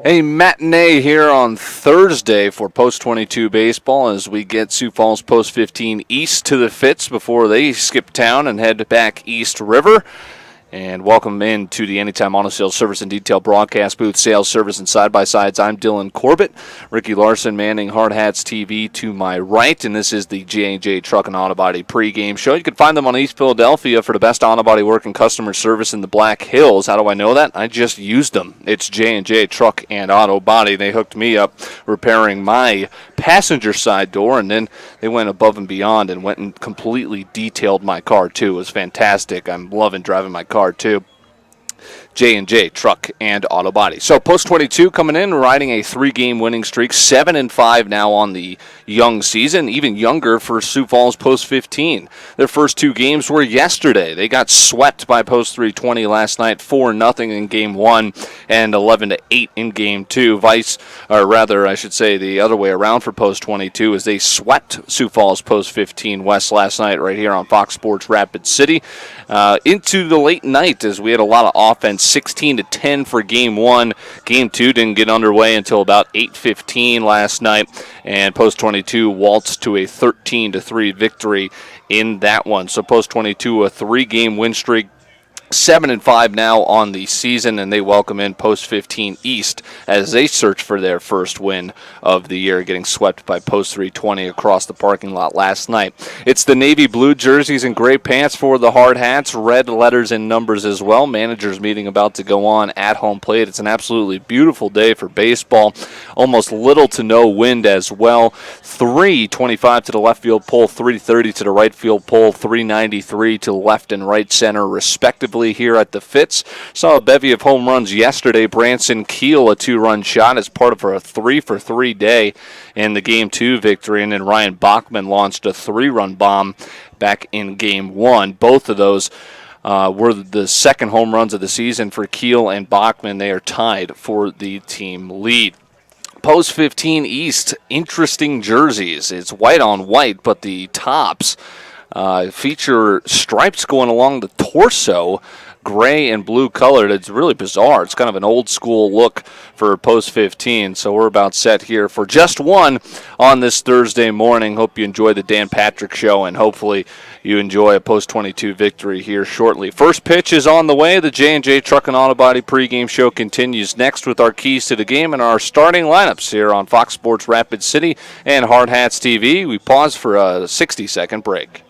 A matinee here on Thursday for Post 22 baseball as we get Sioux Falls Post 15 east to the Fitz before they skip town and head back East River. And welcome in to the Anytime Auto Sales Service and Detail broadcast booth, sales, service, and side-by-sides. I'm Dylan Corbett. Ricky Larson manning HardhatsTV to my right, and this is the J&J Truck and Auto Body pregame show. You can find them on East Philadelphia for the best auto body work and customer service in the Black Hills. How do I know that? I just used them. It's J&J Truck and Auto Body. They hooked me up repairing my passenger side door, and then they went above and beyond and went and completely detailed my car, too. It was fantastic. I'm loving driving my car too. J&J Truck and Auto Body. So Post 22 coming in, riding a 3-game winning streak, 7-5 now on the young season, even younger for Sioux Falls Post 15. Their first 2 games were yesterday. They got swept by Post 320 last night, 4-0 in Game 1 and 11-8 in Game 2. I should say the other way around for Post 22 as they swept Sioux Falls Post 15 West last night right here on Fox Sports Rapid City. Into the late night as we had a lot of offense, 16-10 for Game 1. Game 2 didn't get underway until about 8:15 last night, and Post 22 waltzed to a 13-3 victory in that one. So Post 22, a 3-game win streak, 7-5 now on the season, and they welcome in Post 15 East as they search for their first win of the year, getting swept by Post 320 across the parking lot last night. It's the navy blue jerseys and gray pants for the Hard Hats, red letters and numbers as well. Managers meeting about to go on at home plate. It's an absolutely beautiful day for baseball. Almost little to no wind as well. 325 to the left field pole, 330 to the right field pole, 393 to left and right center respectively here at the Fitz. Saw a bevy of home runs yesterday. Branson Keel, a 2-run shot as part of a 3-for-3 day in the Game 2 victory, and then Ryan Bachman launched a 3-run bomb back in Game 1. Both of those were the second home runs of the season for Keel and Bachman. They are tied for the team lead. Post 15 East, interesting jerseys. It's white on white, but the tops feature stripes going along the torso, gray and blue colored. It's really bizarre. It's kind of an old school look for Post 15. So we're about set here for just one on this Thursday morning. Hope you enjoy the Dan Patrick Show, and hopefully you enjoy a Post 22 victory here shortly. First pitch is on the way. The J&J Truck and Auto Body pregame show continues next with our keys to the game and our starting lineups here on Fox Sports Rapid City and HardhatsTV. We pause for a 60-second break.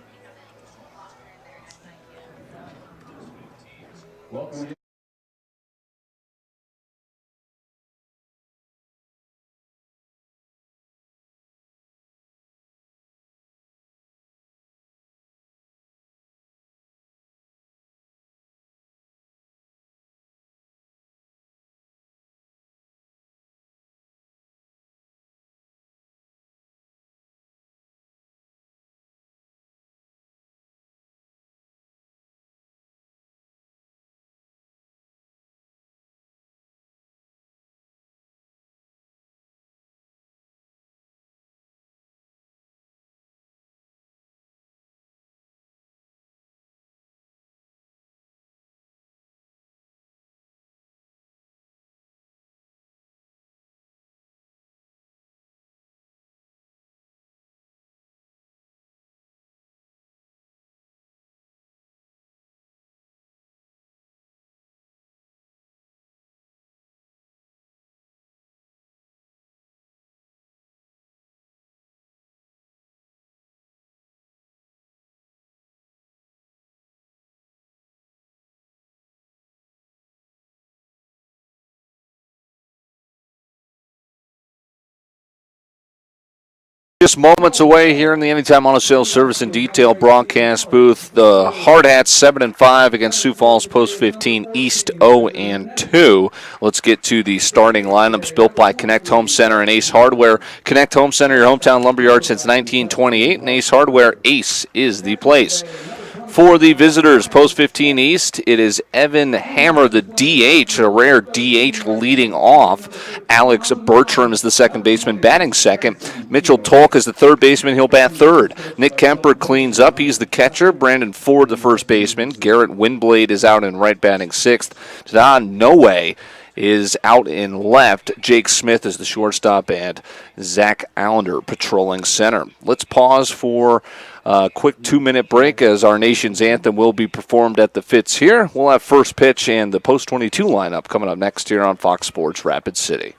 Just moments away here in the Anytime Auto Sales Service and Detail broadcast booth. The Hard Hats 7-5 against Sioux Falls Post 15 East 0-2. Let's get to the starting lineups built by Connect Home Center and Ace Hardware. Connect Home Center, your hometown lumberyard since 1928, and Ace Hardware, Ace is the place. For the visitors, Post 15 East, it is Evan Hammer, the DH, a rare DH leading off. Alex Bertram is the second baseman, batting second. Mitchell Tolk is the third baseman. He'll bat third. Nick Kemper cleans up. He's the catcher. Brandon Ford, the first baseman. Garrett Windblade is out in right, batting sixth. Tada Noe is out in left. Jake Smith is the shortstop, and Zach Allender patrolling center. Let's pause for a quick 2-minute break as our nation's anthem will be performed at the Fitz here. We'll have first pitch and the post-22 lineup coming up next here on Fox Sports Rapid City.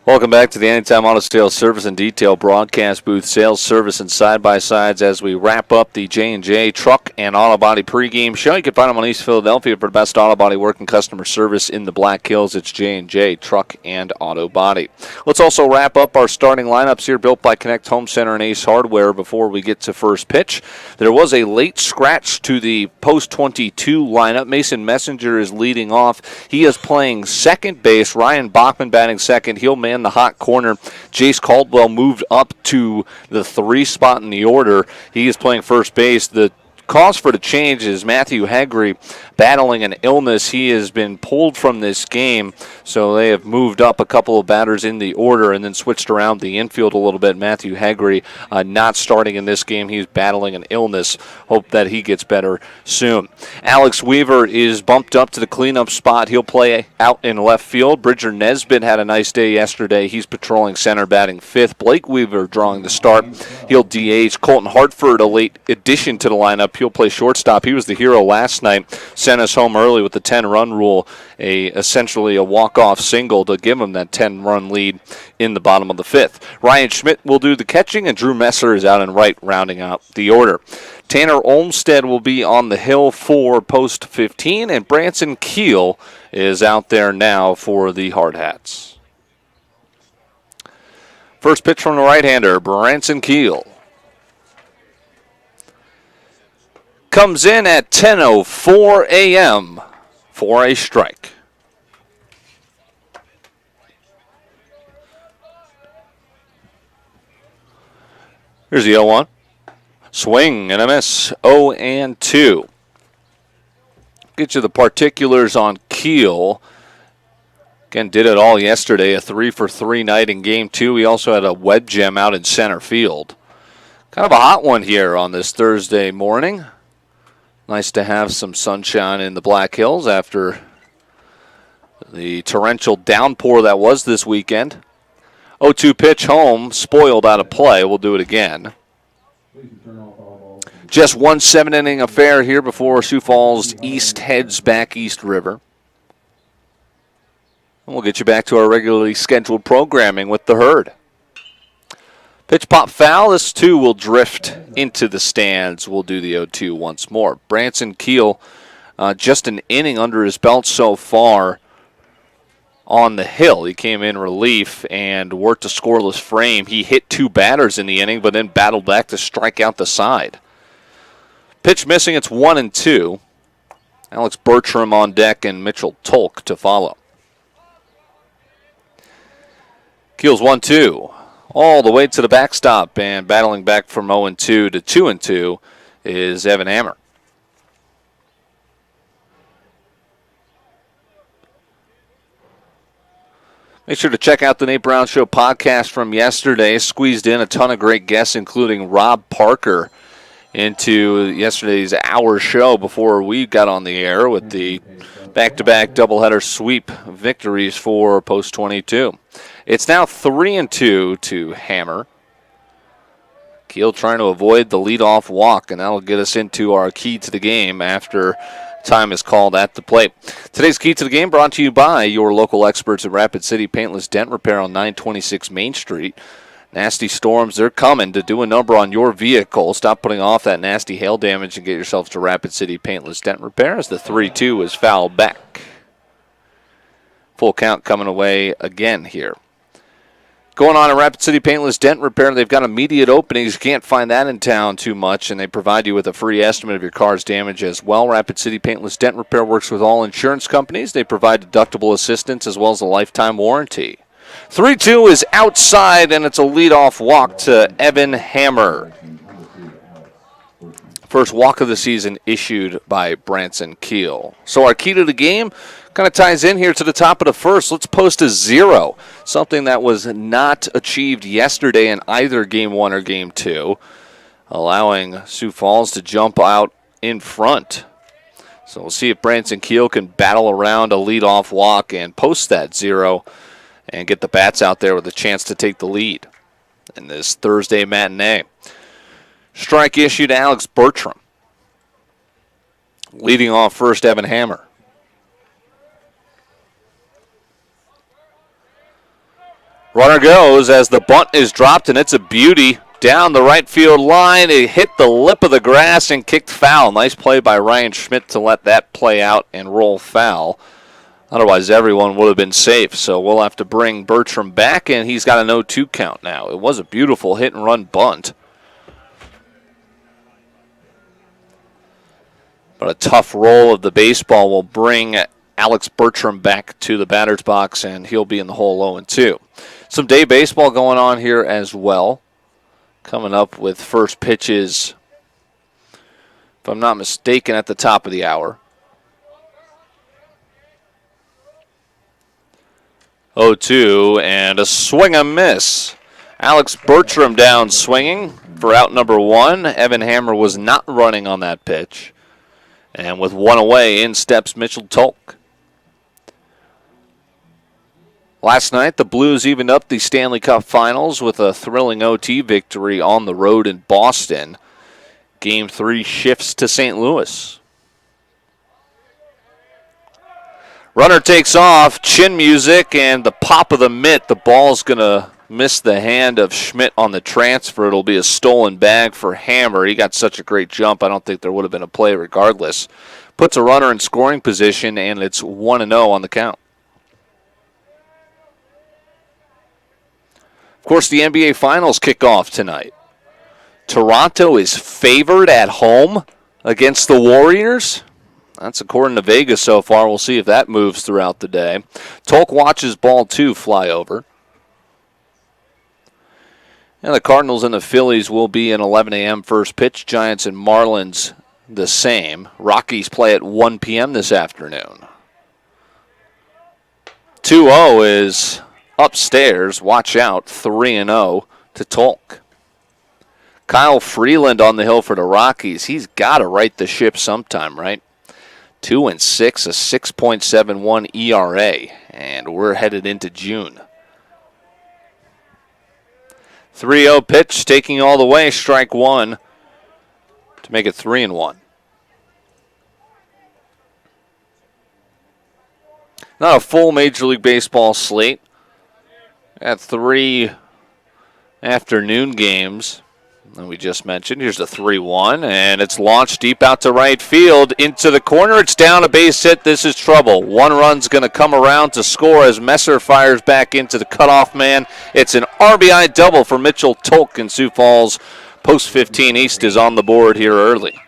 Welcome back to the Anytime Auto Sales Service and Detail broadcast booth, sales, service, and side-by-sides as we wrap up the J&J Truck and Auto Body pregame show. You can find them on East Philadelphia for the best auto body work and customer service in the Black Hills. It's J&J Truck and Auto Body. Let's also wrap up our starting lineups here, built by Connect Home Center and Ace Hardware before we get to first pitch. There was a late scratch to the post-22 lineup. Mason Messenger is leading off. He is playing second base. Ryan Bachman batting second. He'll man the hot corner. Jace Caldwell moved up to the 3 spot in the order. He is playing first base. The cause for the change is Matthew Hegre battling an illness. He has been pulled from this game, so they have moved up a couple of batters in the order and then switched around the infield a little bit. Matthew Hegre not starting in this game. He's battling an illness. Hope that he gets better soon. Alex Weaver is bumped up to the cleanup spot. He'll play out in left field. Bridger Nesbitt had a nice day yesterday. He's patrolling center, batting fifth. Blake Weaver drawing the start. He'll DH. Colton Hartford, a late addition to the lineup. He'll play shortstop. He was the hero last night. Sent us home early with the 10-run rule, essentially a walk-off single to give him that 10-run lead in the bottom of the fifth. Ryan Schmidt will do the catching, and Drew Messer is out in right, rounding out the order. Tanner Olmstead will be on the hill for post 15, and Branson Keel is out there now for the Hardhats. First pitch from the right-hander, Branson Keel. Comes in at 10:04 a.m. for a strike. Here's the 0-1. Swing and a miss. 0-2. Get you the particulars on Keel. Again, did it all yesterday. A 3-for-3 night in Game 2. He also had a web gem out in center field. Kind of a hot one here on this Thursday morning. Nice to have some sunshine in the Black Hills after the torrential downpour that was this weekend. 0-2 pitch home, spoiled out of play. We'll do it again. Just one 7-inning affair here before Sioux Falls East heads back East River. And we'll get you back to our regularly scheduled programming with the Herd. Pitch pop foul. This too will drift into the stands. We'll do the 0-2 once more. Branson Keel, just an inning under his belt so far on the hill. He came in relief and worked a scoreless frame. He hit 2 batters in the inning, but then battled back to strike out the side. Pitch missing. It's 1-2. Alex Bertram on deck and Mitchell Tolk to follow. Keel's 1-2. All the way to the backstop, and battling back from 0-2 to 2-2 is Evan Hammer. Make sure to check out the Nate Brown Show podcast from yesterday. Squeezed in a ton of great guests, including Rob Parker, into yesterday's hour show before we got on the air with the back-to-back doubleheader sweep victories for Post 22. It's now 3-2 to Hammer. Keel trying to avoid the leadoff walk, and that'll get us into our key to the game after time is called at the plate. Today's key to the game brought to you by your local experts at Rapid City Paintless Dent Repair on 926 Main Street. Nasty storms, they're coming to do a number on your vehicle. Stop putting off that nasty hail damage and get yourself to Rapid City Paintless Dent Repair as the 3-2 is fouled back. Full count coming away again here. Going on at Rapid City Paintless Dent Repair, they've got immediate openings. You can't find that in town too much, and they provide you with a free estimate of your car's damage as well. Rapid City Paintless Dent Repair works with all insurance companies. They provide deductible assistance as well as a lifetime warranty. 3-2 is outside, and it's a leadoff walk to Evan Hammer. First walk of the season issued by Branson Keel. So our key to the game kind of ties in here to the top of the first. Let's post a 0, something that was not achieved yesterday in either Game 1 or Game 2, allowing Sioux Falls to jump out in front. So we'll see if Branson Keel can battle around a leadoff walk and post that 0 and get the bats out there with a chance to take the lead in this Thursday matinee. Strike issue to Alex Bertram. Leading off first, Evan Hammer. Runner goes as the bunt is dropped, and it's a beauty. Down the right field line, it hit the lip of the grass and kicked foul. Nice play by Ryan Schmidt to let that play out and roll foul. Otherwise, everyone would have been safe. So we'll have to bring Bertram back, and he's got a 0-2 count now. It was a beautiful hit-and-run bunt. But a tough roll of the baseball will bring Alex Bertram back to the batter's box, and he'll be in the hole 0-2. Some day baseball going on here as well. Coming up with first pitches, if I'm not mistaken, at the top of the hour. 0-2, and a swing and miss. Alex Bertram down swinging for out number 1. Evan Hammer was not running on that pitch. And with 1 away, in steps Mitchell Tolk. Last night, the Blues evened up the Stanley Cup Finals with a thrilling OT victory on the road in Boston. Game 3 shifts to St. Louis. Runner takes off, chin music, and the pop of the mitt. The ball's going to miss the hand of Schmidt on the transfer. It'll be a stolen bag for Hammer. He got such a great jump, I don't think there would have been a play regardless. Puts a runner in scoring position, and it's 1-0 on the count. Of course, the NBA Finals kick off tonight. Toronto is favored at home against the Warriors. That's according to Vegas so far. We'll see if that moves throughout the day. Tolk watches ball 2 fly over. And the Cardinals and the Phillies will be an 11 a.m. first pitch. Giants and Marlins the same. Rockies play at 1 p.m. this afternoon. 2-0 is upstairs. Watch out. 3-0 to Tolk. Kyle Freeland on the hill for the Rockies. He's got to right the ship sometime, right? 2-6, a 6.71 ERA, and we're headed into June. 3-0 pitch, taking all the way, strike 1 to make it 3-1. Not a full Major League Baseball slate. At 3 afternoon games that we just mentioned. Here's the 3-1, and it's launched deep out to right field. Into the corner, it's down, a base hit. This is trouble. One run's going to come around to score as Messer fires back into the cutoff man. It's an RBI double for Mitchell Tolk, and Sioux Falls Post 15 East is on the board here early.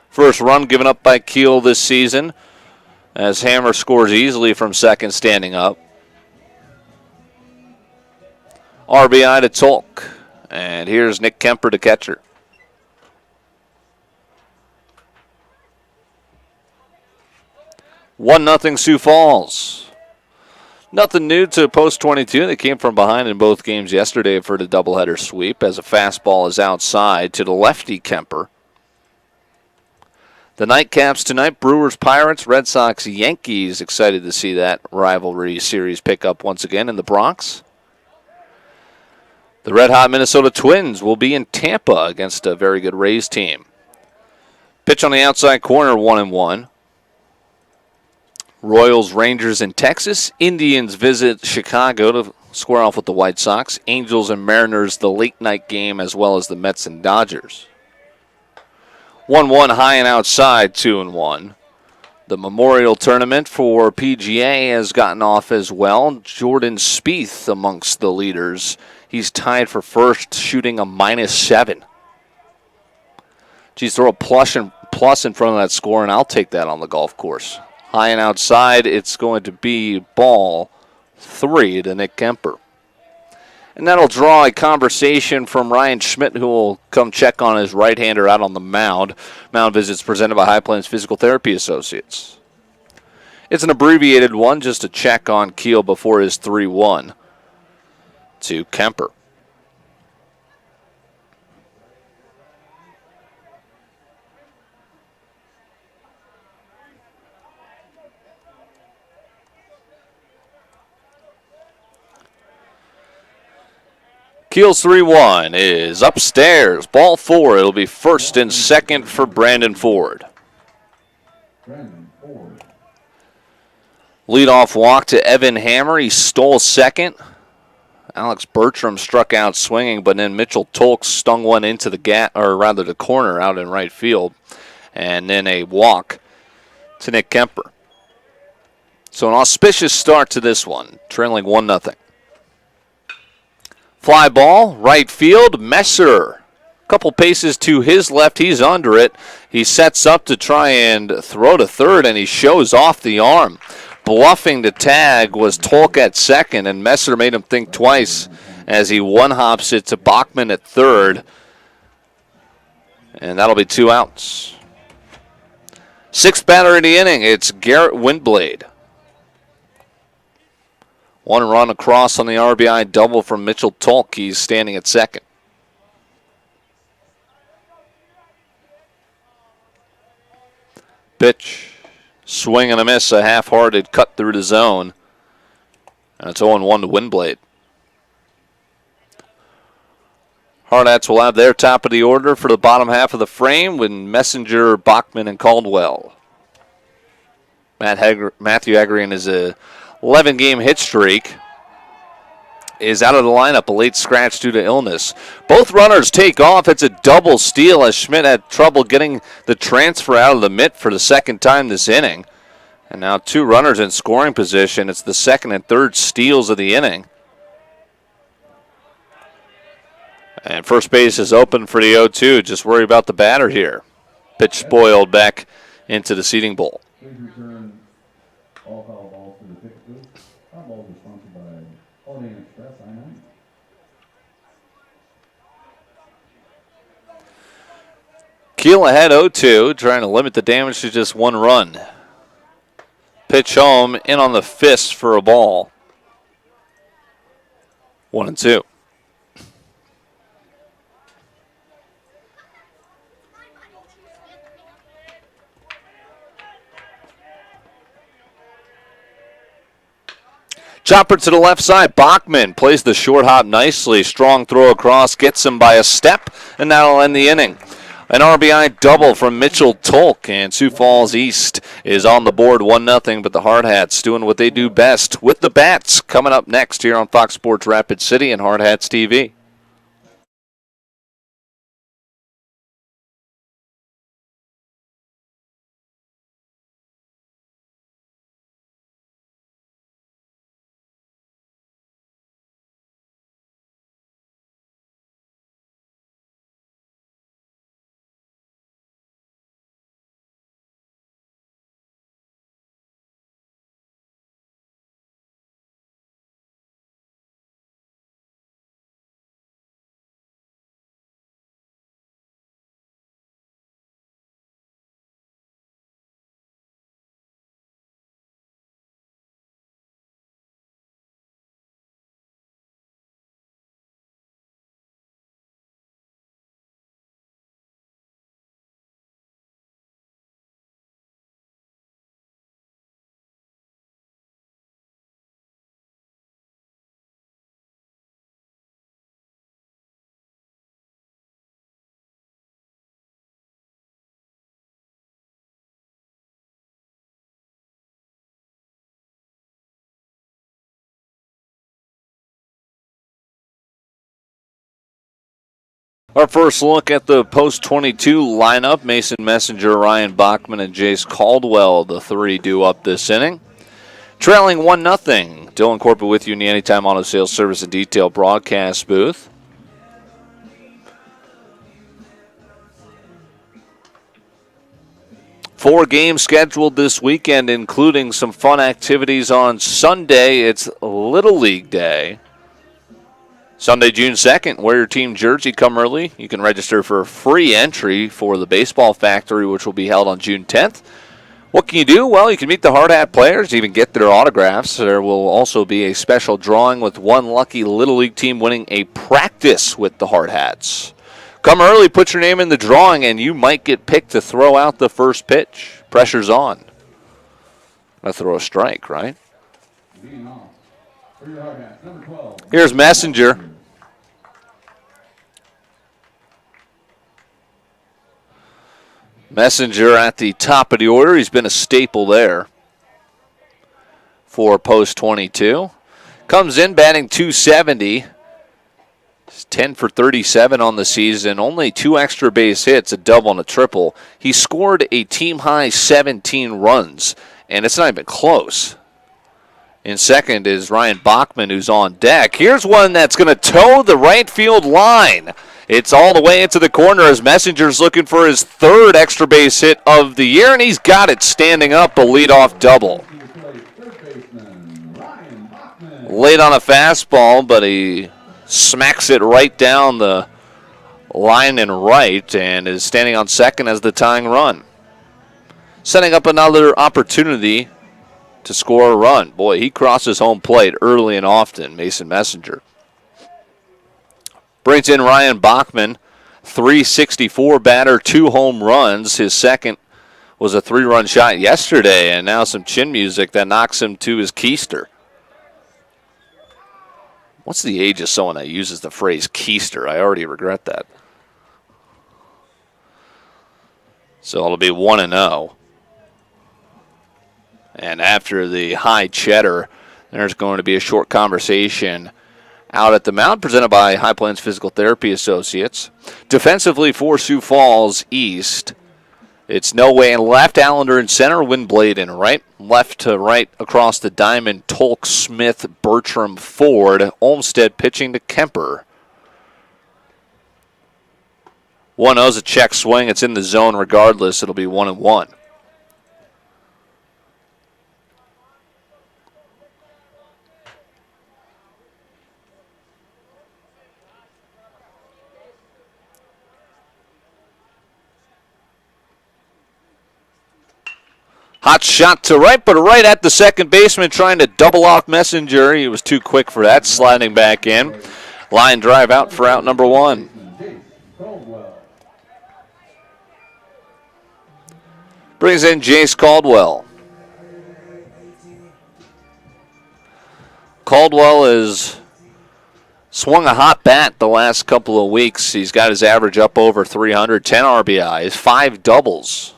First run given up by Keel this season as Hammer scores easily from second standing up. RBI to Tolk. And here's Nick Kemper, the catcher. One nothing Sioux Falls. Nothing new to Post 22. They came from behind in both games yesterday for the doubleheader sweep as a fastball is outside to the lefty Kemper. The nightcaps tonight, Brewers, Pirates, Red Sox, Yankees. Excited to see that rivalry series pick up once again in the Bronx. The red-hot Minnesota Twins will be in Tampa against a very good Rays team. Pitch on the outside corner, 1-1. Royals, Rangers in Texas. Indians visit Chicago to square off with the White Sox. Angels and Mariners, the late-night game, as well as the Mets and Dodgers. 1-1 high and outside, 2-1. The Memorial Tournament for PGA has gotten off as well. Jordan Spieth amongst the leaders. He's tied for first, shooting a -7. Geez, throw a plus in front of that score, and I'll take that on the golf course. High and outside, it's going to be ball 3 to Nick Kemper. And that'll draw a conversation from Ryan Schmidt, who will come check on his right-hander out on the mound. Mound visits presented by High Plains Physical Therapy Associates. It's an abbreviated one, just to check on Keel before his 3-1 to Kemper. Keel's 3-1 is upstairs. Ball 4. It'll be first and second for Brandon Ford. Leadoff walk to Evan Hammer. He stole second. Alex Bertram struck out swinging, but then Mitchell Tolk stung one into the corner out in right field. And then a walk to Nick Kemper. So an auspicious start to this one, trailing 1-0. Fly ball, right field, Messer. Couple paces to his left, he's under it. He sets up to try and throw to third, and he shows off the arm. Bluffing the tag was Tolk at second, and Messer made him think twice as he one-hops it to Bachman at third. And that'll be 2 outs. Sixth batter in the inning, it's Garrett Windblade. 1 run across on the RBI double from Mitchell Tolk. He's standing at second. Pitch. Swing and a miss. A half-hearted cut through the zone. And it's 0-1 to Windblade. Hardhats will have their top of the order for the bottom half of the frame with Messenger, Bachman, and Caldwell. Matthew Agrian is a 11-game hit streak, is out of the lineup, a late scratch due to illness. Both runners take off. It's a double steal as Schmidt had trouble getting the transfer out of the mitt for the second time this inning. And now 2 runners in scoring position. It's the second and third steals of the inning. And first base is open for the 0-2. Just worry about the batter here. Pitch spoiled back into the seating bowl. Please return all foul balls to the ticket booth. Foul balls are sponsored by Holiday Inn Express, I-9. Keel ahead 0-2, trying to limit the damage to just 1 run. Pitch home, in on the fist for a ball. 1-2. Chopper to the left side. Bachman plays the short hop nicely. Strong throw across, gets him by a step, and that'll end the inning. An RBI double from Mitchell Tolk, and Sioux Falls East is on the board 1-0, but the Hardhats doing what they do best with the bats. Coming up next here on Fox Sports Rapid City and Hardhats TV. Our first look at the post-22 lineup, Mason Messenger, Ryan Bachman, and Jace Caldwell, the three due up this inning. Trailing 1-0, Dylan Corpa with you in the Anytime Auto Sales Service and Detail broadcast booth. Four games scheduled this weekend, including some fun activities on Sunday. It's Little League Day. Sunday, June 2nd, wear your team jersey, come early. You can register for a free entry for the Baseball Factory, which will be held on June 10th. What can you do? Well, you can meet the Hard Hat players, even get their autographs. There will also be a special drawing with one lucky Little League team winning a practice with the Hard Hats. Come early, put your name in the drawing, and you might get picked to throw out the first pitch. Pressure's on. Gonna throw a strike, right? Here's Messenger. Messenger at the top of the order. He's been a staple there for post 22. Comes in batting .270. He's 10 for 37 on the season. Only 2 extra base hits, a double and a triple. He scored a team-high 17 runs, and it's not even close. In second is Ryan Bachman, who's on deck. Here's one that's going to toe the right field line. It's all the way into the corner as Messenger's looking for his third extra base hit of the year, and he's got it standing up, a leadoff double. Late on a fastball, but he smacks it right down the line and right and is standing on second as the tying run. Setting up another opportunity to score a run. Boy, he crosses home plate early and often, Mason Messenger. Brings in Ryan Bachman, .364 batter, 2 home runs. His second was a 3-run shot yesterday, and now some chin music that knocks him to his keister. What's the age of someone that uses the phrase keister? I already regret that. So it'll be 1-0. And after the high cheddar, there's going to be a short conversation out at the mound presented by High Plains Physical Therapy Associates. Defensively for Sioux Falls East, it's No Way in left, Allender in center, Windblade in right. Left to right across the diamond, Tolk, Smith, Bertram, Ford. Olmsted pitching to Kemper. 1-0's a check swing. It's in the zone regardless. It'll be 1-1. Hot shot to right, but right at the second baseman trying to double off Messenger. He was too quick for that, sliding back in. Line drive out for out number 1. Brings in Jace Caldwell. Caldwell is Swung a hot bat the last couple of weeks. He's got his average up over 300, 10 RBIs, 5 doubles.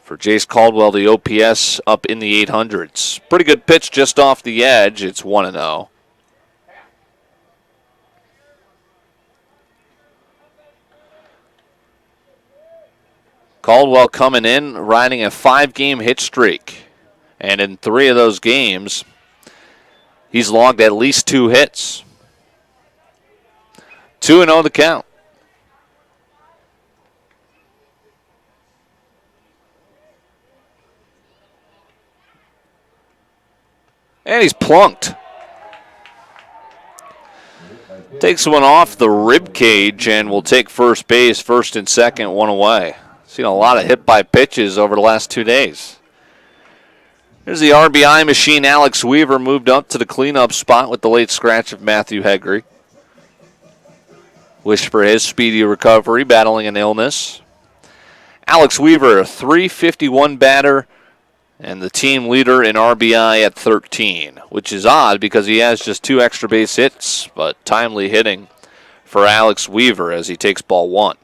For Jace Caldwell, the OPS up in the 800s. Pretty good pitch just off the edge. It's 1-0. Caldwell coming in, riding a 5-game hit streak. And in 3 of those games, he's logged at least 2 hits. 2-0 the count. And he's plunked. Takes one off the rib cage and will take first base, first and second, one away. Seen a lot of hit by pitches over the last 2 days. Here's the RBI machine. Alex Weaver moved up to the cleanup spot with the late scratch of Matthew Hegre. Wish for his speedy recovery, battling an illness. Alex Weaver, a .351 batter, and the team leader in RBI at 13, which is odd because he has just 2 extra base hits, but timely hitting for Alex Weaver as he takes ball 1.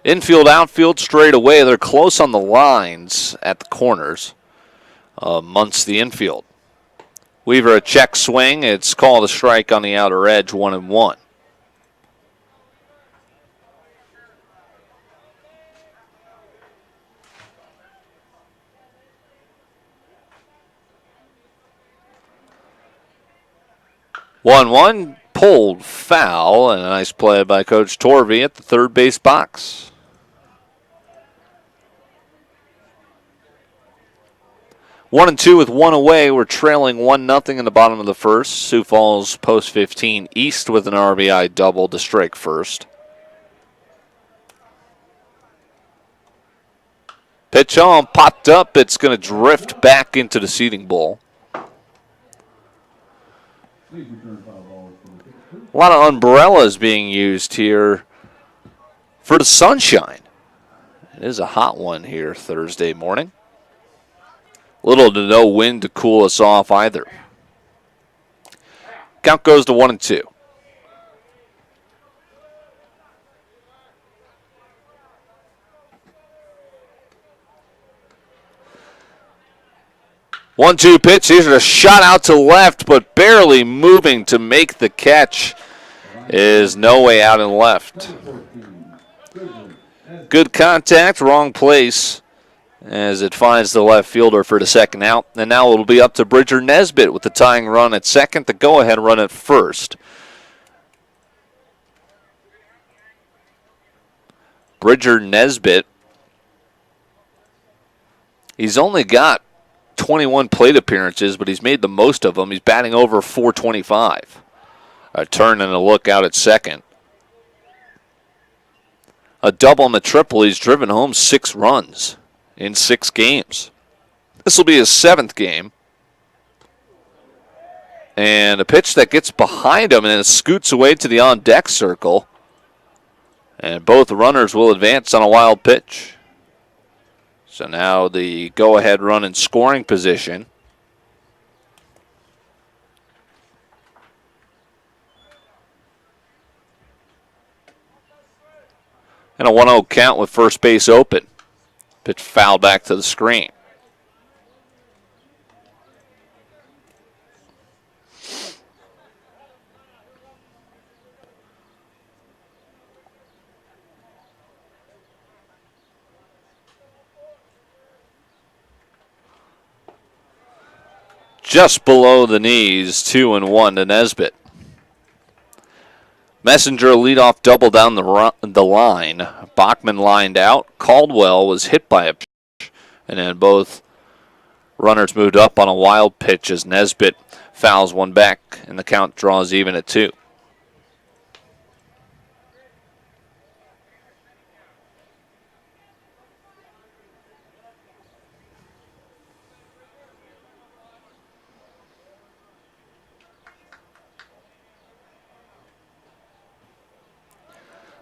Infield, outfield, straight away. They're close on the lines at the corners amongst the infield. Weaver a check swing. It's called a strike on the outer edge, 1-1. One pulled foul, and a nice play by Coach Torvey at the third base box. 1-2 with 1 away. We're trailing 1-0 in the bottom of the first. Sioux Falls post 15 East with an RBI double to strike first. Pitch on, popped up. It's going to drift back into the seating bowl. A lot of umbrellas being used here for the sunshine. It is a hot one here Thursday morning. Little to no wind to cool us off either. Count goes to 1-2. One-two pitch. Here's a shot out to left, but barely moving to make the catch. Is no way out and left. Good contact, wrong place as it finds the left fielder for the second out. And now it'll be up to Bridger Nesbitt with the tying run at second, the go-ahead run at first. Bridger Nesbitt, he's only got 21 plate appearances, but he's made the most of them. He's batting over .425. A turn and a look out at second. A double and a triple. He's driven home 6 runs in 6 games. This will be his 7th game. And a pitch that gets behind him and then scoots away to the on-deck circle. And both runners will advance on a wild pitch. So now the go-ahead run in scoring position. And a 1-0 count with first base open. Pitch fouled back to the screen. Just below the knees, 2-1 to Nesbitt. Messenger leadoff double down the line. Bachman lined out. Caldwell was hit by a pitch. And then both runners moved up on a wild pitch as Nesbitt fouls one back. And the count draws even at 2.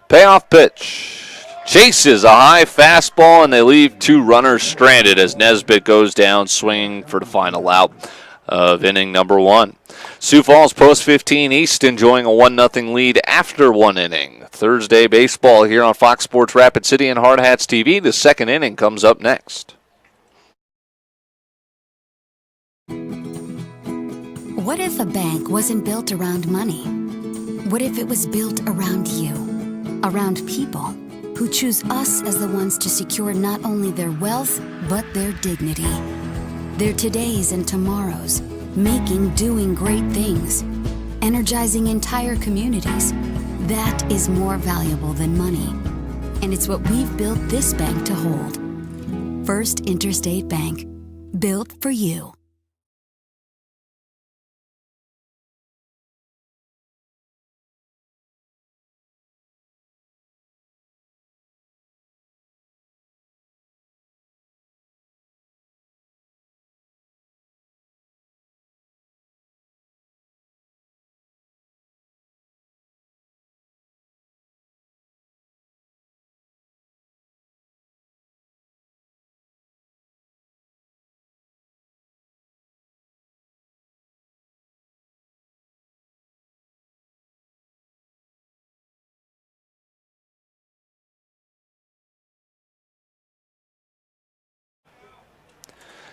Payoff pitch. Chases a high fastball, and they leave 2 runners stranded as Nesbitt goes down swinging for the final out. of inning number 1. Sioux Falls post 15 East enjoying a 1-0 lead after 1 inning. Thursday baseball here on Fox Sports Rapid City and HardhatsTV. The second inning comes up next. What if a bank wasn't built around money? What if it was built around you? Around people who choose us as the ones to secure not only their wealth, but their dignity. Their todays and tomorrows, doing great things, energizing entire communities. That is more valuable than money. And it's what we've built this bank to hold. First Interstate Bank, built for you.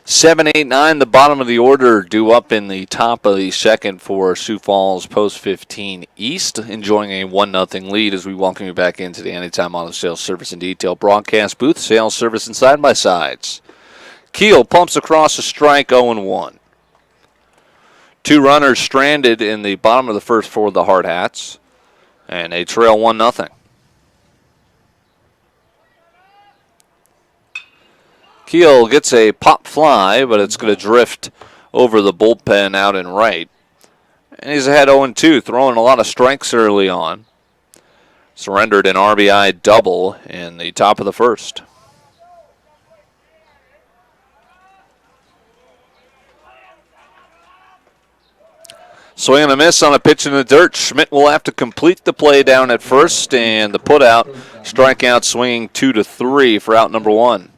Seven, eight, nine, the bottom of the order, due up in the top of the second for Sioux Falls post 15 East, enjoying a 1-0 lead as we welcome you back into the Anytime Auto Sales Service and Detail broadcast booth, sales, service, and side-by-sides. Keel pumps across a strike, 0-1. 2 runners stranded in the bottom of the first for the Hardhats, and they trail 1-0. Keel gets a pop fly, but it's going to drift over the bullpen out in right. And he's ahead 0-2, throwing a lot of strikes early on. Surrendered an RBI double in the top of the first. Swing and a miss on a pitch in the dirt. Schmidt will have to complete the play down at first, and the putout, strikeout swinging 2-3 for out number 1.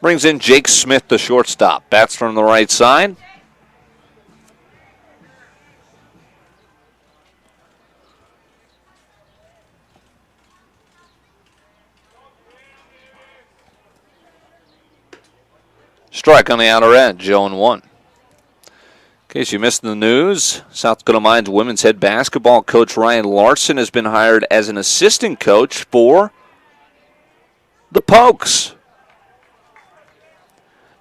Brings in Jake Smith, the shortstop. Bats from the right side. Strike on the outer edge, 0-1. In case you missed the news, South Dakota Mines women's head basketball coach Ryan Larson has been hired as an assistant coach for the Pokes.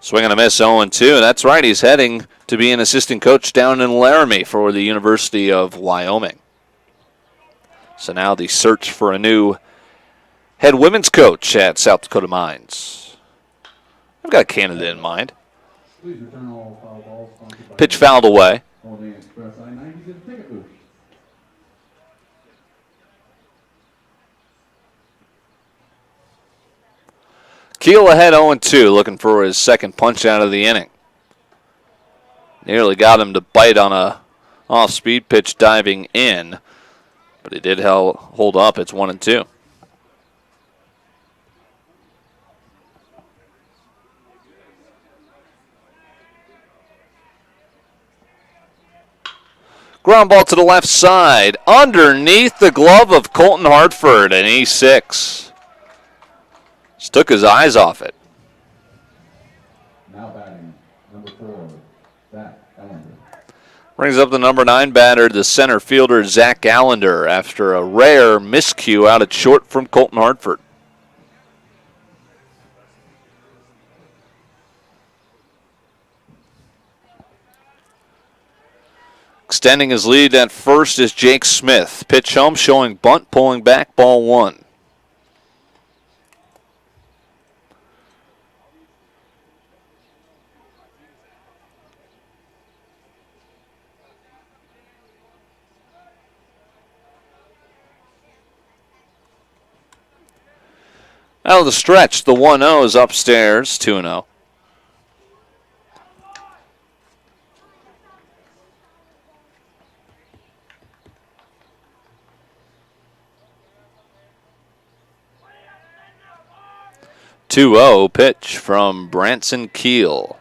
Swing and a miss, 0-2. That's right, he's heading to be an assistant coach down in Laramie for the University of Wyoming. So now the search for a new head women's coach at South Dakota Mines. I've got a candidate in mind. Pitch fouled away. Keel ahead 0-2, looking for his second punch out of the inning. Nearly got him to bite on a off-speed pitch diving in, but he did hold up. It's 1-2. Ground ball to the left side, underneath the glove of Colton Hartford, an E6. Just took his eyes off it. Now batting, number 4, Zach Allender. Brings up the number 9 batter, the center fielder, Zach Allender, after a rare miscue out at short from Colton Hartford. Extending his lead at first is Jake Smith. Pitch home, showing bunt, pulling back, ball 1. Out of the stretch, the 1-0 is upstairs, 2-0. 2-0 pitch from Branson Keel.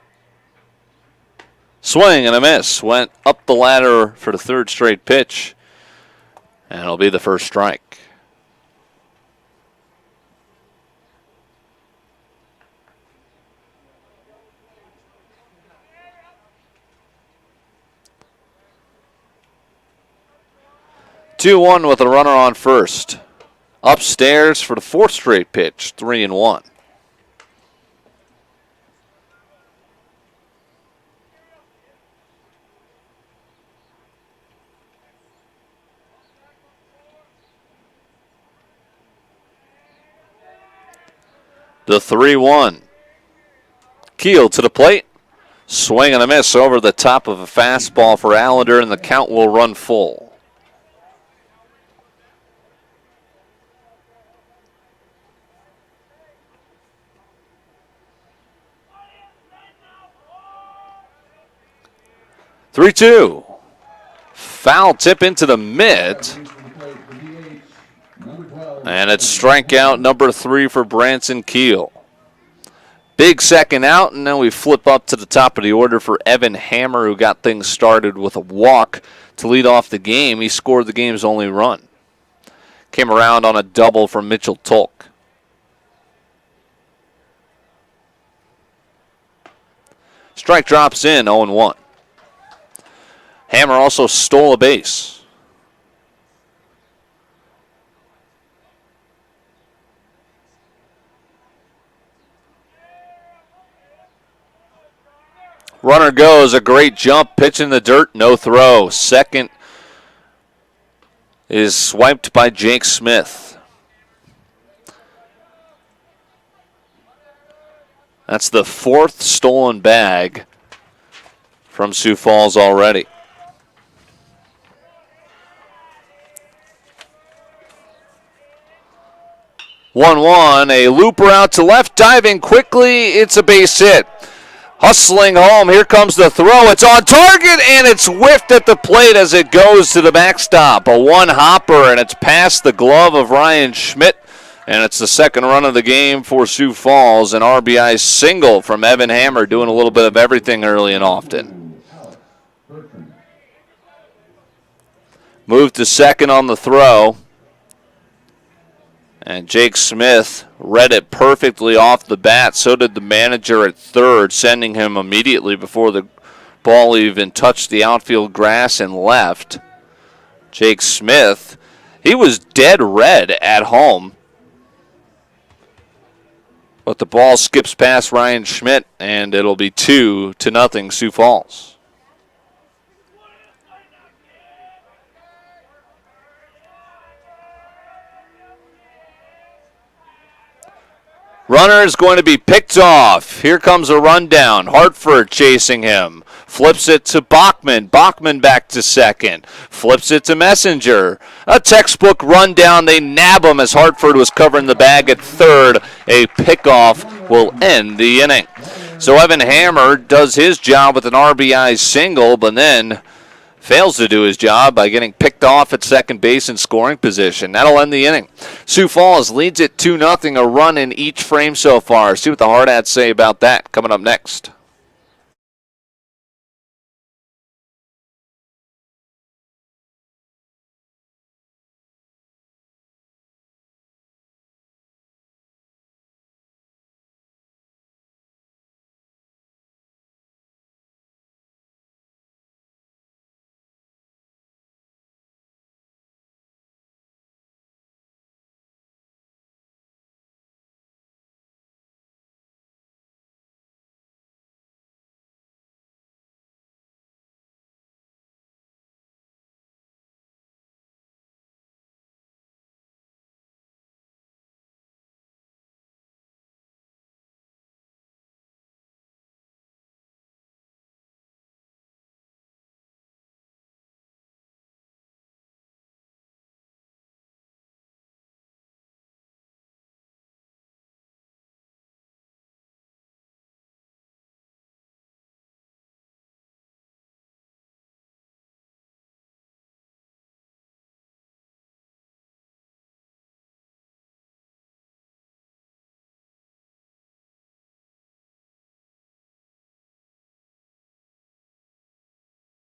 Swing and a miss. Went up the ladder for the third straight pitch. And it'll be the first strike. Two-one with a runner on first. Upstairs for the fourth straight pitch, 3-1. The 3-1. Keel to the plate. Swing and a miss over the top of a fastball for Allender, and the count will run full. Three-two. Foul tip into the mid. And it's strikeout number 3 for Branson Keel. Big second out, and then we flip up to the top of the order for Evan Hammer, who got things started with a walk to lead off the game. He scored the game's only run. Came around on a double from Mitchell Tolk. Strike drops in, 0-1. Hammer also stole a base. Runner goes, a great jump, pitch in the dirt, no throw. Second is swiped by Jake Smith. That's the 4th stolen bag from Sioux Falls already. 1-1, a looper out to left, diving quickly, it's a base hit. Hustling home, here comes the throw. It's on target, and it's whiffed at the plate as it goes to the backstop. A one-hopper, and it's past the glove of Ryan Schmidt, and it's the second run of the game for Sioux Falls. An RBI single from Evan Hammer, doing a little bit of everything early and often. Moved to second on the throw. And Jake Smith read it perfectly off the bat. So did the manager at third, sending him immediately before the ball even touched the outfield grass and left. Jake Smith, he was dead red at home. But the ball skips past Ryan Schmidt, and it'll be 2-0 Sioux Falls. Runner is going to be picked off. Here comes a rundown. Hartford chasing him. Flips it to Bachman. Bachman back to second. Flips it to Messenger. A textbook rundown. They nab him as Hartford was covering the bag at third. A pickoff will end the inning. So Evan Hammer does his job with an RBI single, but then fails to do his job by getting picked off at second base in scoring position. That'll end the inning. Sioux Falls leads it 2-0, a run in each frame so far. See what the Hardhats say about that coming up next.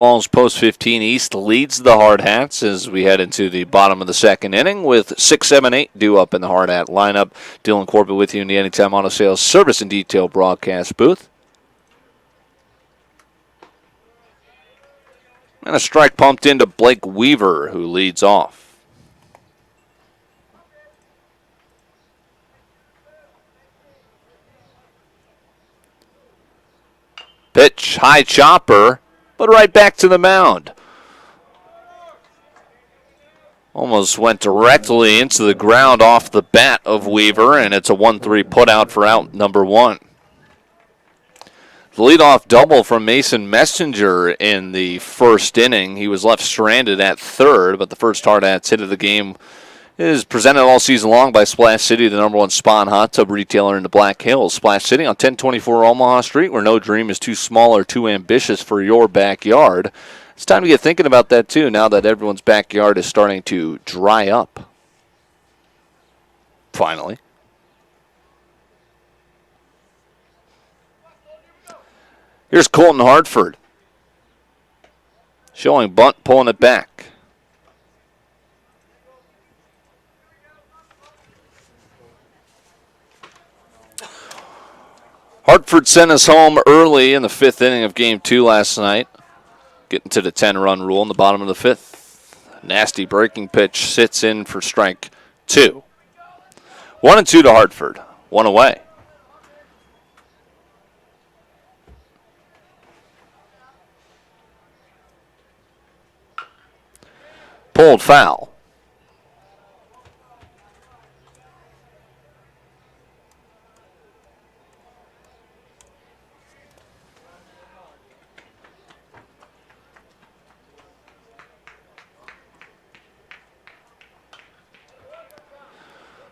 Falls Post 15 East leads the Hardhats as we head into the bottom of the second inning with 6, 7, 8 due up in the Hardhat lineup. Dylan Corbett with you in the Anytime Auto Sales Service and Detail broadcast booth. And a strike pumped into Blake Weaver, who leads off. Pitch, high chopper, but right back to the mound. Almost went directly into the ground off the bat of Weaver, and it's a 1-3 putout for out number 1. The leadoff double from Mason Messenger in the first inning. He was left stranded at third, but the first Hardhats hit of the game is presented all season long by Splash City, the #1 spa and hot tub retailer in the Black Hills. Splash City on 1024 Omaha Street, where no dream is too small or too ambitious for your backyard. It's time to get thinking about that, too, now that everyone's backyard is starting to dry up. Finally. Here's Colton Hartford. Showing bunt, pulling it back. Hartford sent us home early in the 5th inning of Game 2 last night. Getting to the 10-run rule in the bottom of the 5th. Nasty breaking pitch sits in for strike 2. 1-2 to Hartford. 1 away. Pulled foul.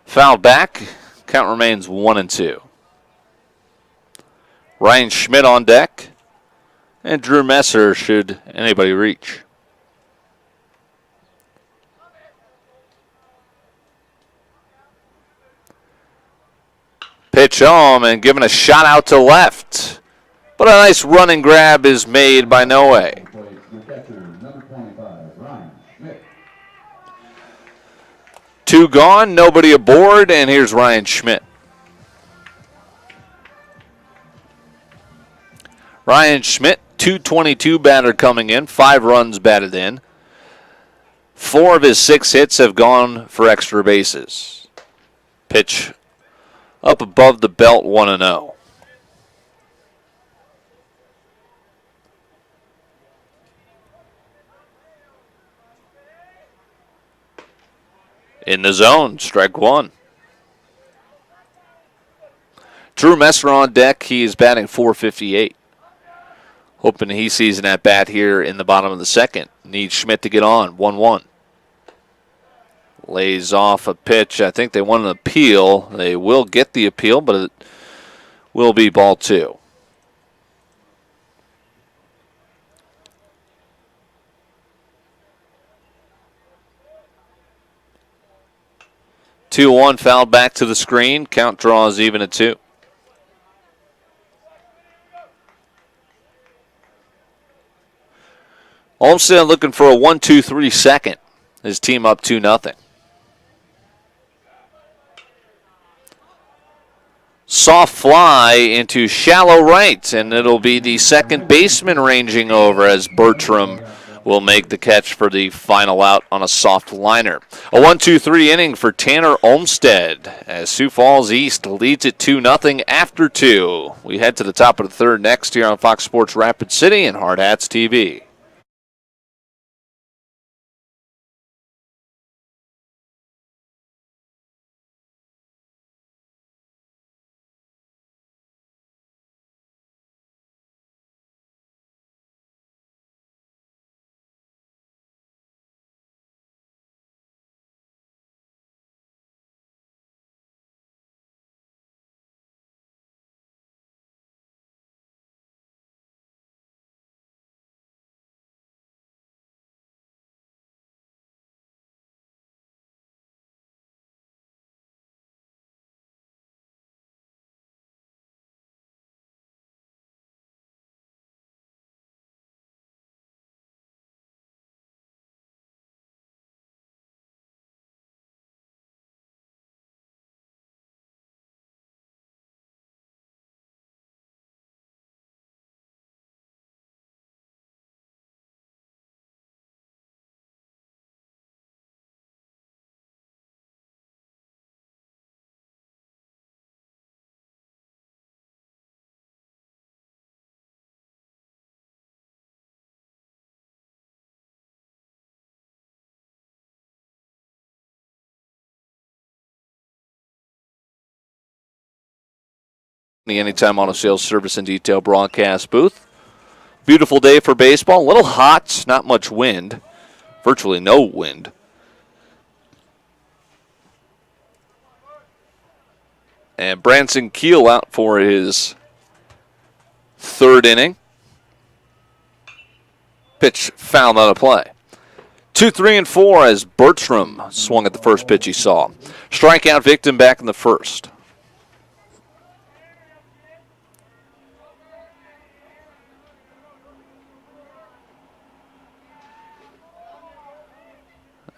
Foul back. Count remains 1-2. Ryan Schmidt on deck. And Drew Messer should anybody reach. Pitch home and given a shot out to left. But a nice running grab is made by Noe. Two gone, nobody aboard, and here's Ryan Schmidt. Ryan Schmidt, .222 batter coming in, 5 runs batted in. 4 of his 6 hits have gone for extra bases. Pitch up above the belt, 1-0. In the zone, strike 1. Drew Messer on deck. He is batting .458. Hoping he sees an at-bat here in the bottom of the second. Needs Schmidt to get on, 1-1. Lays off a pitch. I think they want an appeal. They will get the appeal, but it will be ball 2. Two-one, fouled back to the screen. Count draws even at 2. Olmsted looking for a 1-2-3 second. His team up 2-0. Soft fly into shallow right, and it'll be the second baseman ranging over as Bertram will make the catch for the final out on a soft liner. A 1-2-3 inning for Tanner Olmsted as Sioux Falls East leads it 2-0 after 2. We head to the top of the third next here on Fox Sports Rapid City and Hardhats TV. The Anytime Auto Sales Service and Detail broadcast booth. Beautiful day for baseball. A little hot, not much wind. Virtually no wind. And Branson Keel out for his third inning. Pitch fouled out of play. 2, 3, and 4 as Bertram swung at the first pitch he saw. Strikeout victim back in the first.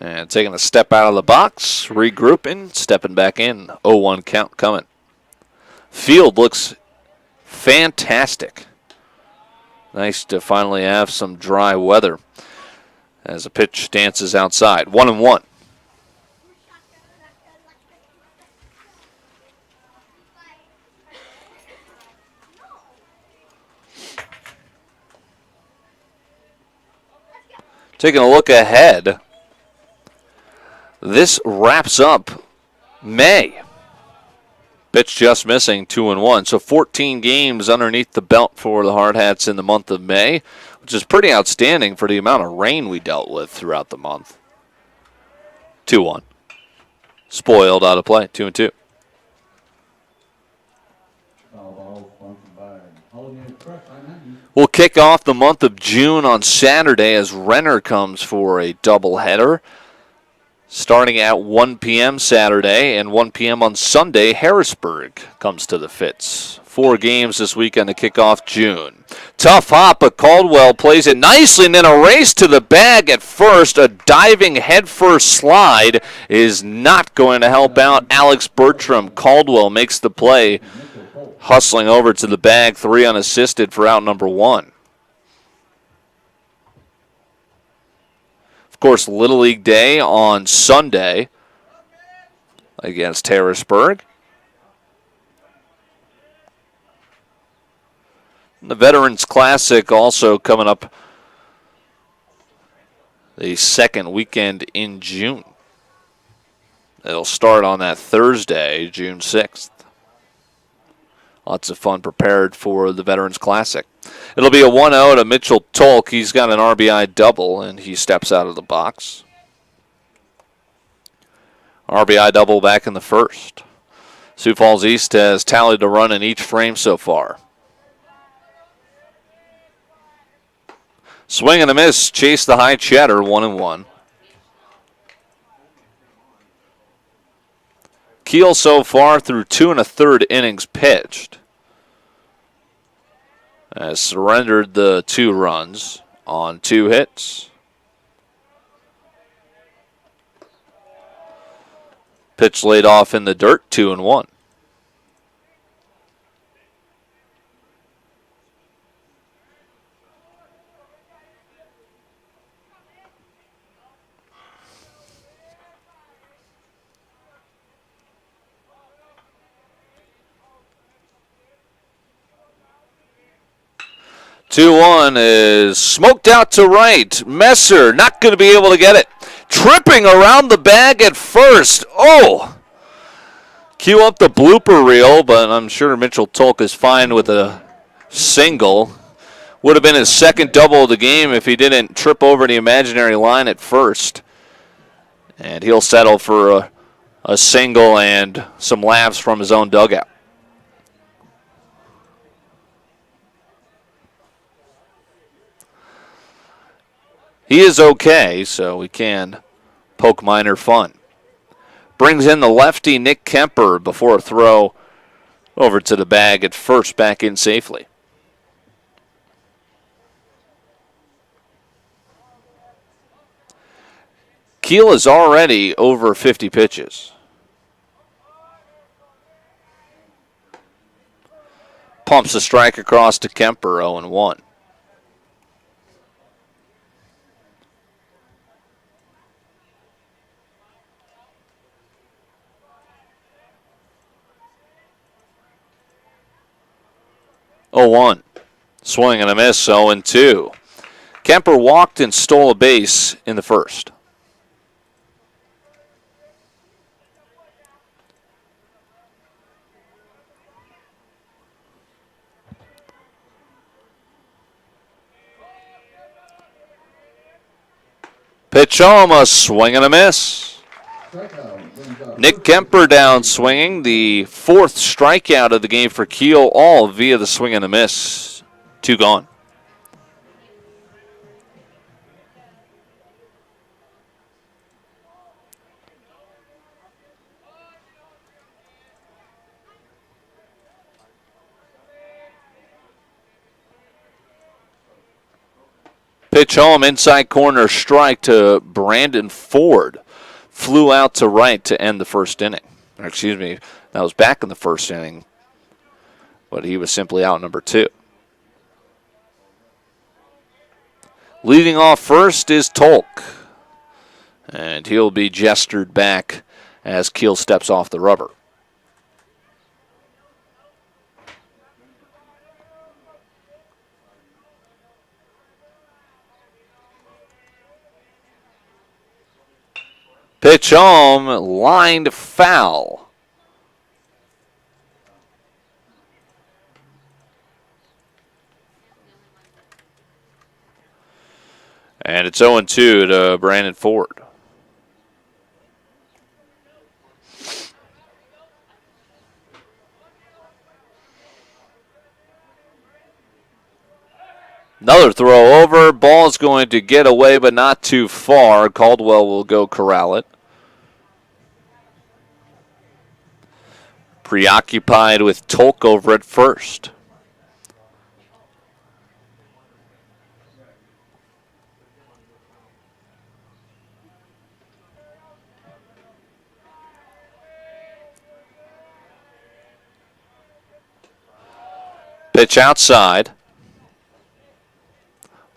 And taking a step out of the box, regrouping, stepping back in. 0-1 count coming. Field looks fantastic. Nice to finally have some dry weather as a pitch dances outside. 1-1. Taking a look ahead. This wraps up May. Pitch just missing, 2-1. So 14 games underneath the belt for the Hardhats in the month of May, which is pretty outstanding for the amount of rain we dealt with throughout the month. 2-1. Spoiled out of play, 2-2. We'll kick off the month of June on Saturday as Renner comes for a doubleheader. Starting at 1 p.m. Saturday and 1 p.m. on Sunday, Harrisburg comes to the Fitz. 4 games this weekend to kick off June. Tough hop, but Caldwell plays it nicely, and then a race to the bag at first. A diving headfirst slide is not going to help out Alex Bertram. Caldwell makes the play, hustling over to the bag, 3 unassisted for out number 1. Of course, Little League Day on Sunday against Harrisburg. The Veterans Classic also coming up the second weekend in June. It'll start on that Thursday, June 6th. Lots of fun prepared for the Veterans Classic. It'll be a 1-0 to Mitchell Tolk. He's got an RBI double, and he steps out of the box. RBI double back in the first. Sioux Falls East has tallied a run in each frame so far. Swing and a miss. Chase the high cheddar, 1-1. Keel so far through 2 1/3 innings pitched has surrendered the 2 runs on 2 hits. Pitch laid off in the dirt, 2-1. Two-one is smoked out to right. Messer not going to be able to get it. Tripping around the bag at first. Oh! Cue up the blooper reel, but I'm sure Mitchell Tolk is fine with a single. Would have been his second double of the game if he didn't trip over the imaginary line at first. And he'll settle for a single and some laughs from his own dugout. He is okay, so we can poke minor fun. Brings in the lefty Nick Kemper before a throw over to the bag at first, back in safely. Keel is already over 50 pitches. Pumps a strike across to Kemper, 0-1. Oh, 1. Swing and a miss, 0-2. Kemper walked and stole a base in the first. Pitch home, a swing and a miss. Nick Kemper down swinging, the 4th strikeout of the game for Kiel, all via the swing and a miss. 2 gone. Pitch home, inside corner strike to Brandon Ford. Flew out to right to end the first inning. Or excuse me, that was back in the first inning, but he was simply out number 2. Leading off first is Tolk, and he'll be gestured back as Kiel steps off the rubber. Pitch home, lined foul. And it's 0-2 to Brandon Ford. Another throw over. Ball's going to get away, but not too far. Caldwell will go corral it. Preoccupied with Tolk over at first. Pitch outside.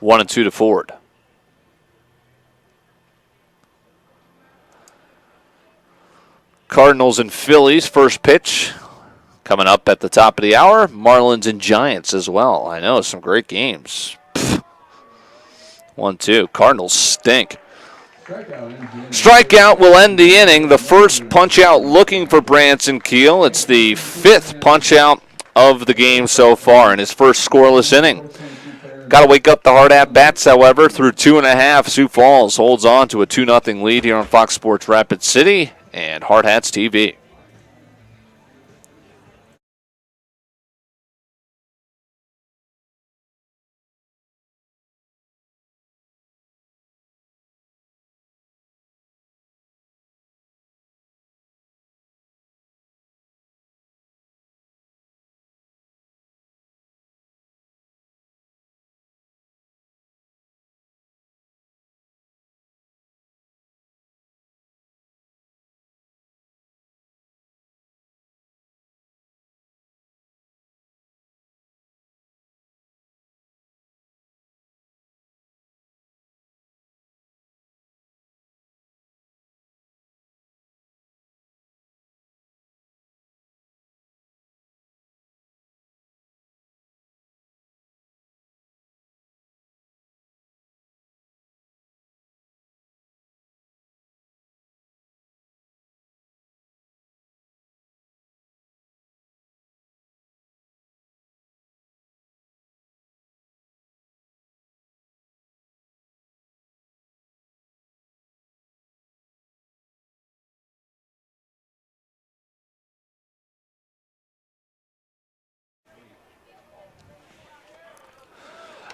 1-2 to Ford. Cardinals and Phillies, first pitch coming up at the top of the hour. Marlins and Giants as well. I know, some great games. 1-2. Cardinals stink. Strikeout will end the inning. The first punch out looking for Branson Kiel. It's the 5th punch out of the game so far in his first scoreless inning. Got to wake up the Hardhats, however, through 2.5. Sioux Falls holds on to a 2-0 lead here on Fox Sports Rapid City and HardhatsTV.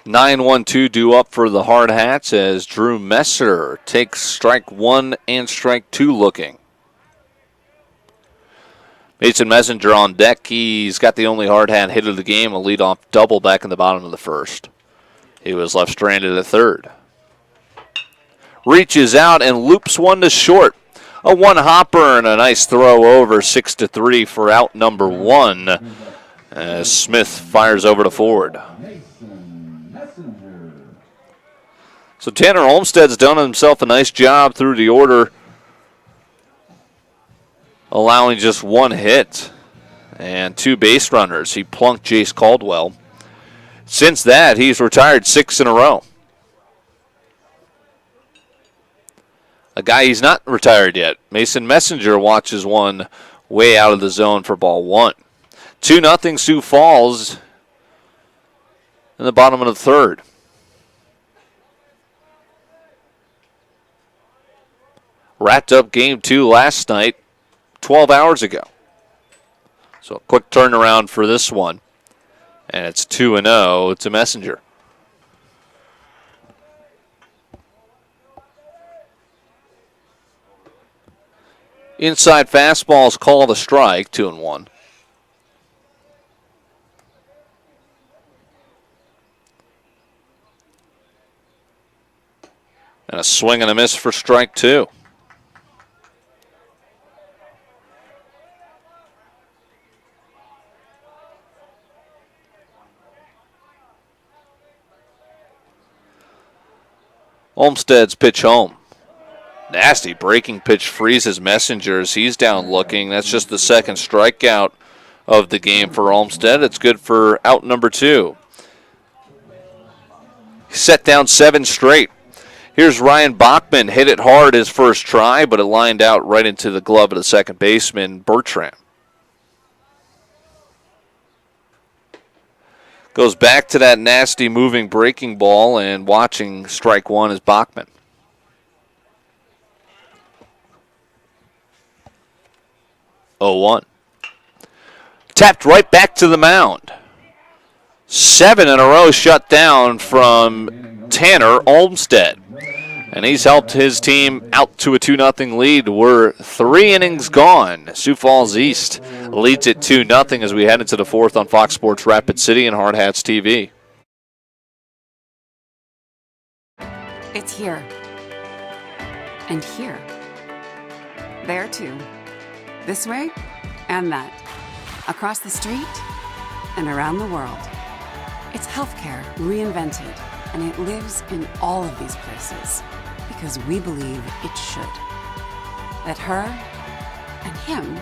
(9-1-2) due up for the Hardhats as Drew Messer takes strike 1 and strike 2 looking. Mason Messenger on deck. He's got the only Hardhat hit of the game, a leadoff double back in the bottom of the first. He was left stranded at third. Reaches out and loops one to short. A one-hopper and a nice throw over 6-3 for out number 1 as Smith fires over to Ford. So Tanner Olmstead's done himself a nice job through the order, allowing just 1 hit and 2 base runners. He plunked Jace Caldwell. Since that, he's retired 6 in a row. A guy he's not retired yet, Mason Messenger, watches one way out of the zone for ball 1. 2-0 Sioux Falls in the bottom of the third. wrapped up game 2 last night, 12 hours ago. So a quick turnaround for this one. And it's 2-0 to Messenger. Inside fastballs called a strike, 2-1. And a swing and a miss for strike 2. Olmstead's pitch home. Nasty breaking pitch freezes Messengers. He's down looking. That's just the second strikeout of the game for Olmstead. It's good for out number 2. He set down 7 straight. Here's Ryan Bachman. Hit it hard his first try, but it lined out right into the glove of the second baseman, Bertrand. Goes back to that nasty moving breaking ball, and watching strike 1 is Bachman. Oh, 1. Tapped right back to the mound. 7 in a row shut down from Tanner Olmstead. And he's helped his team out to a 2-0 lead. We're 3 innings gone. Sioux Falls East leads it 2-0 as we head into the 4th on Fox Sports Rapid City and Hardhats TV. It's here. And here. There too. This way and that. Across the street and around the world. It's healthcare reinvented, and it lives in all of these places because we believe it should. That her and him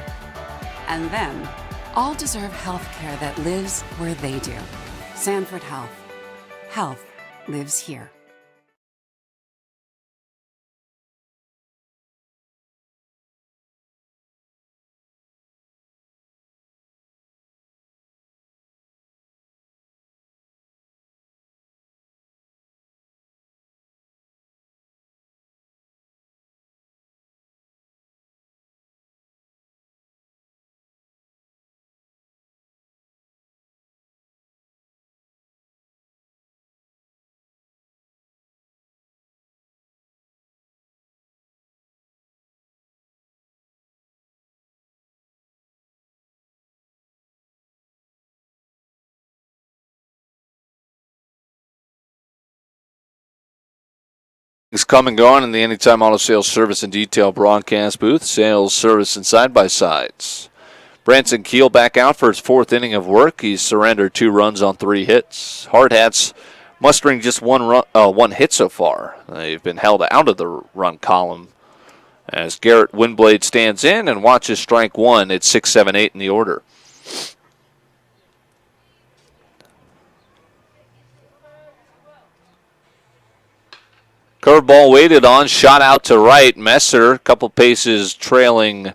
and them all deserve healthcare that lives where they do. Sanford Health. Health lives here. It's come and gone in the Anytime Auto Sales Service and Detail broadcast booth. Sales, service, and side-by-sides. Branson Keel back out for his 4th inning of work. He's surrendered 2 runs on 3 hits. Hardhats mustering just one hit so far. They've been held out of the run column as Garrett Windblade stands in and watches strike 1 at 6, 7, 8 in the order. Curveball waited on, shot out to right. Messer, a couple paces trailing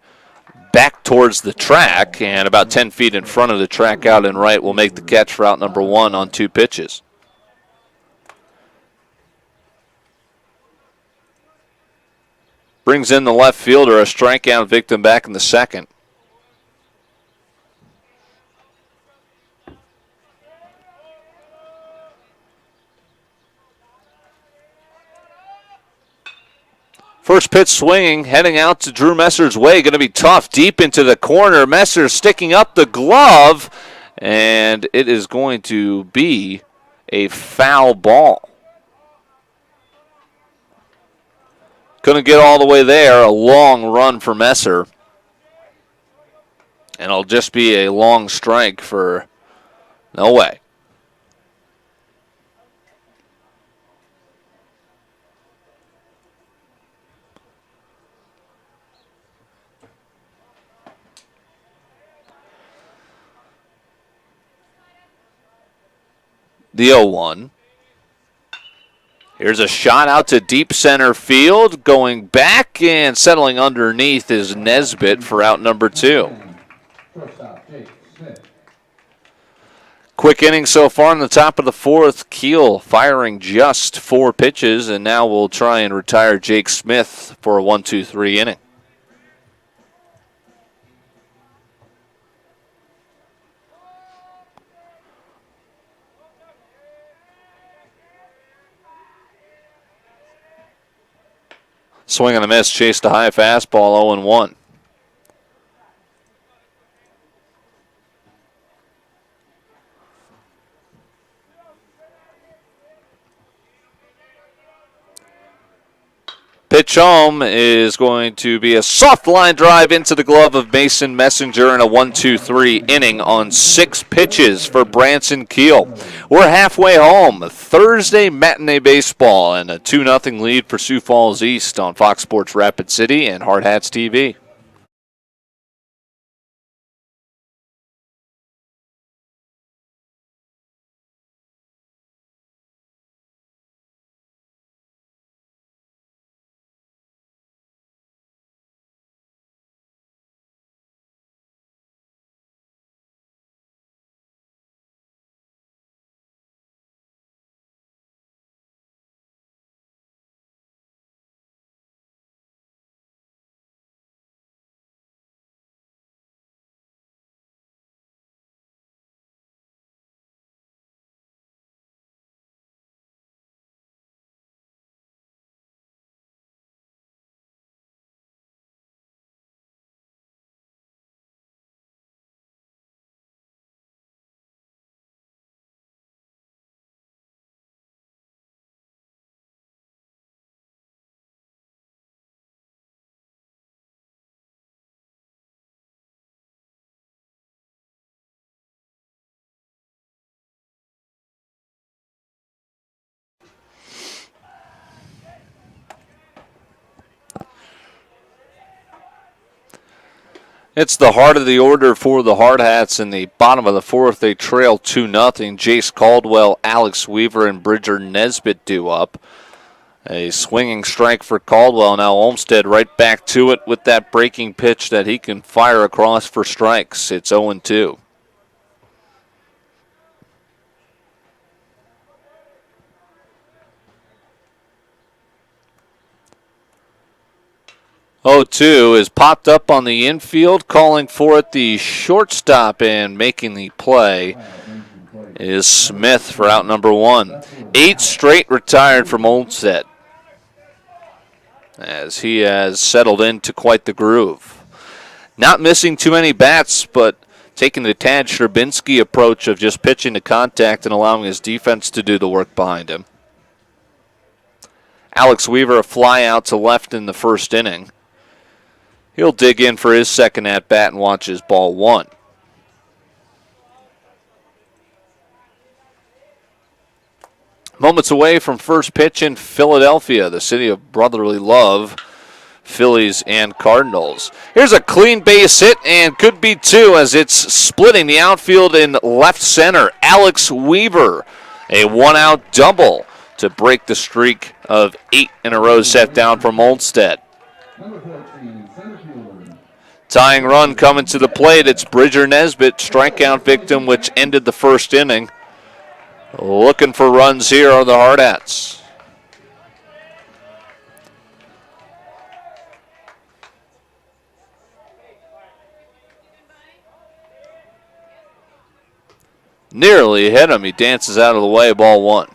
back towards the track, and about 10 feet in front of the track out and right will make the catch for out number 1 on 2 pitches. Brings in the left fielder, a strikeout victim back in the 2nd. First pitch swinging, heading out to Drew Messer's way. Going to be tough, deep into the corner. Messer sticking up the glove, and it is going to be a foul ball. Couldn't get all the way there. A long run for Messer. And it'll just be a long strike for no way. The 0-1. Here's a shot out to deep center field. Going back and settling underneath is Nesbitt for out number 2. Quick inning so far in the top of the fourth. Keel firing just 4 pitches, and now we'll try and retire Jake Smith for a 1-2-3 inning. Swing and a miss, chased a high fastball, 0-1. Pitch home is going to be a soft line drive into the glove of Mason Messenger in a 1-2-3 inning on 6 pitches for Branson Keel. We're halfway home. Thursday matinee baseball and a 2-0 lead for Sioux Falls East on Fox Sports Rapid City and HardhatsTV. It's the heart of the order for the Hardhats. In the bottom of the fourth, they trail 2-0. Jace Caldwell, Alex Weaver, and Bridger Nesbitt due up. A swinging strike for Caldwell. Now Olmsted right back to it with that breaking pitch that he can fire across for strikes. It's 0-2. Oh-2 is popped up on the infield, calling for it. The shortstop and making the play is Smith for out number 1. 8 straight retired from Olmsted, as he has settled into quite the groove. Not missing too many bats, but taking the Tad Sherbinsky approach of just pitching to contact and allowing his defense to do the work behind him. Alex Weaver a fly out to left in the first inning. He'll dig in for his second at-bat and watches ball 1. Moments away from first pitch in Philadelphia, the city of brotherly love, Phillies and Cardinals. Here's a clean base hit, and could be 2 as it's splitting the outfield in left center. Alex Weaver, a 1-out double to break the streak of 8 in a row set down from Olmsted. Tying run coming to the plate. It's Bridger Nesbitt, strikeout victim, which ended the first inning. Looking for runs here are the Hardhats. Nearly hit him. He dances out of the way, ball 1.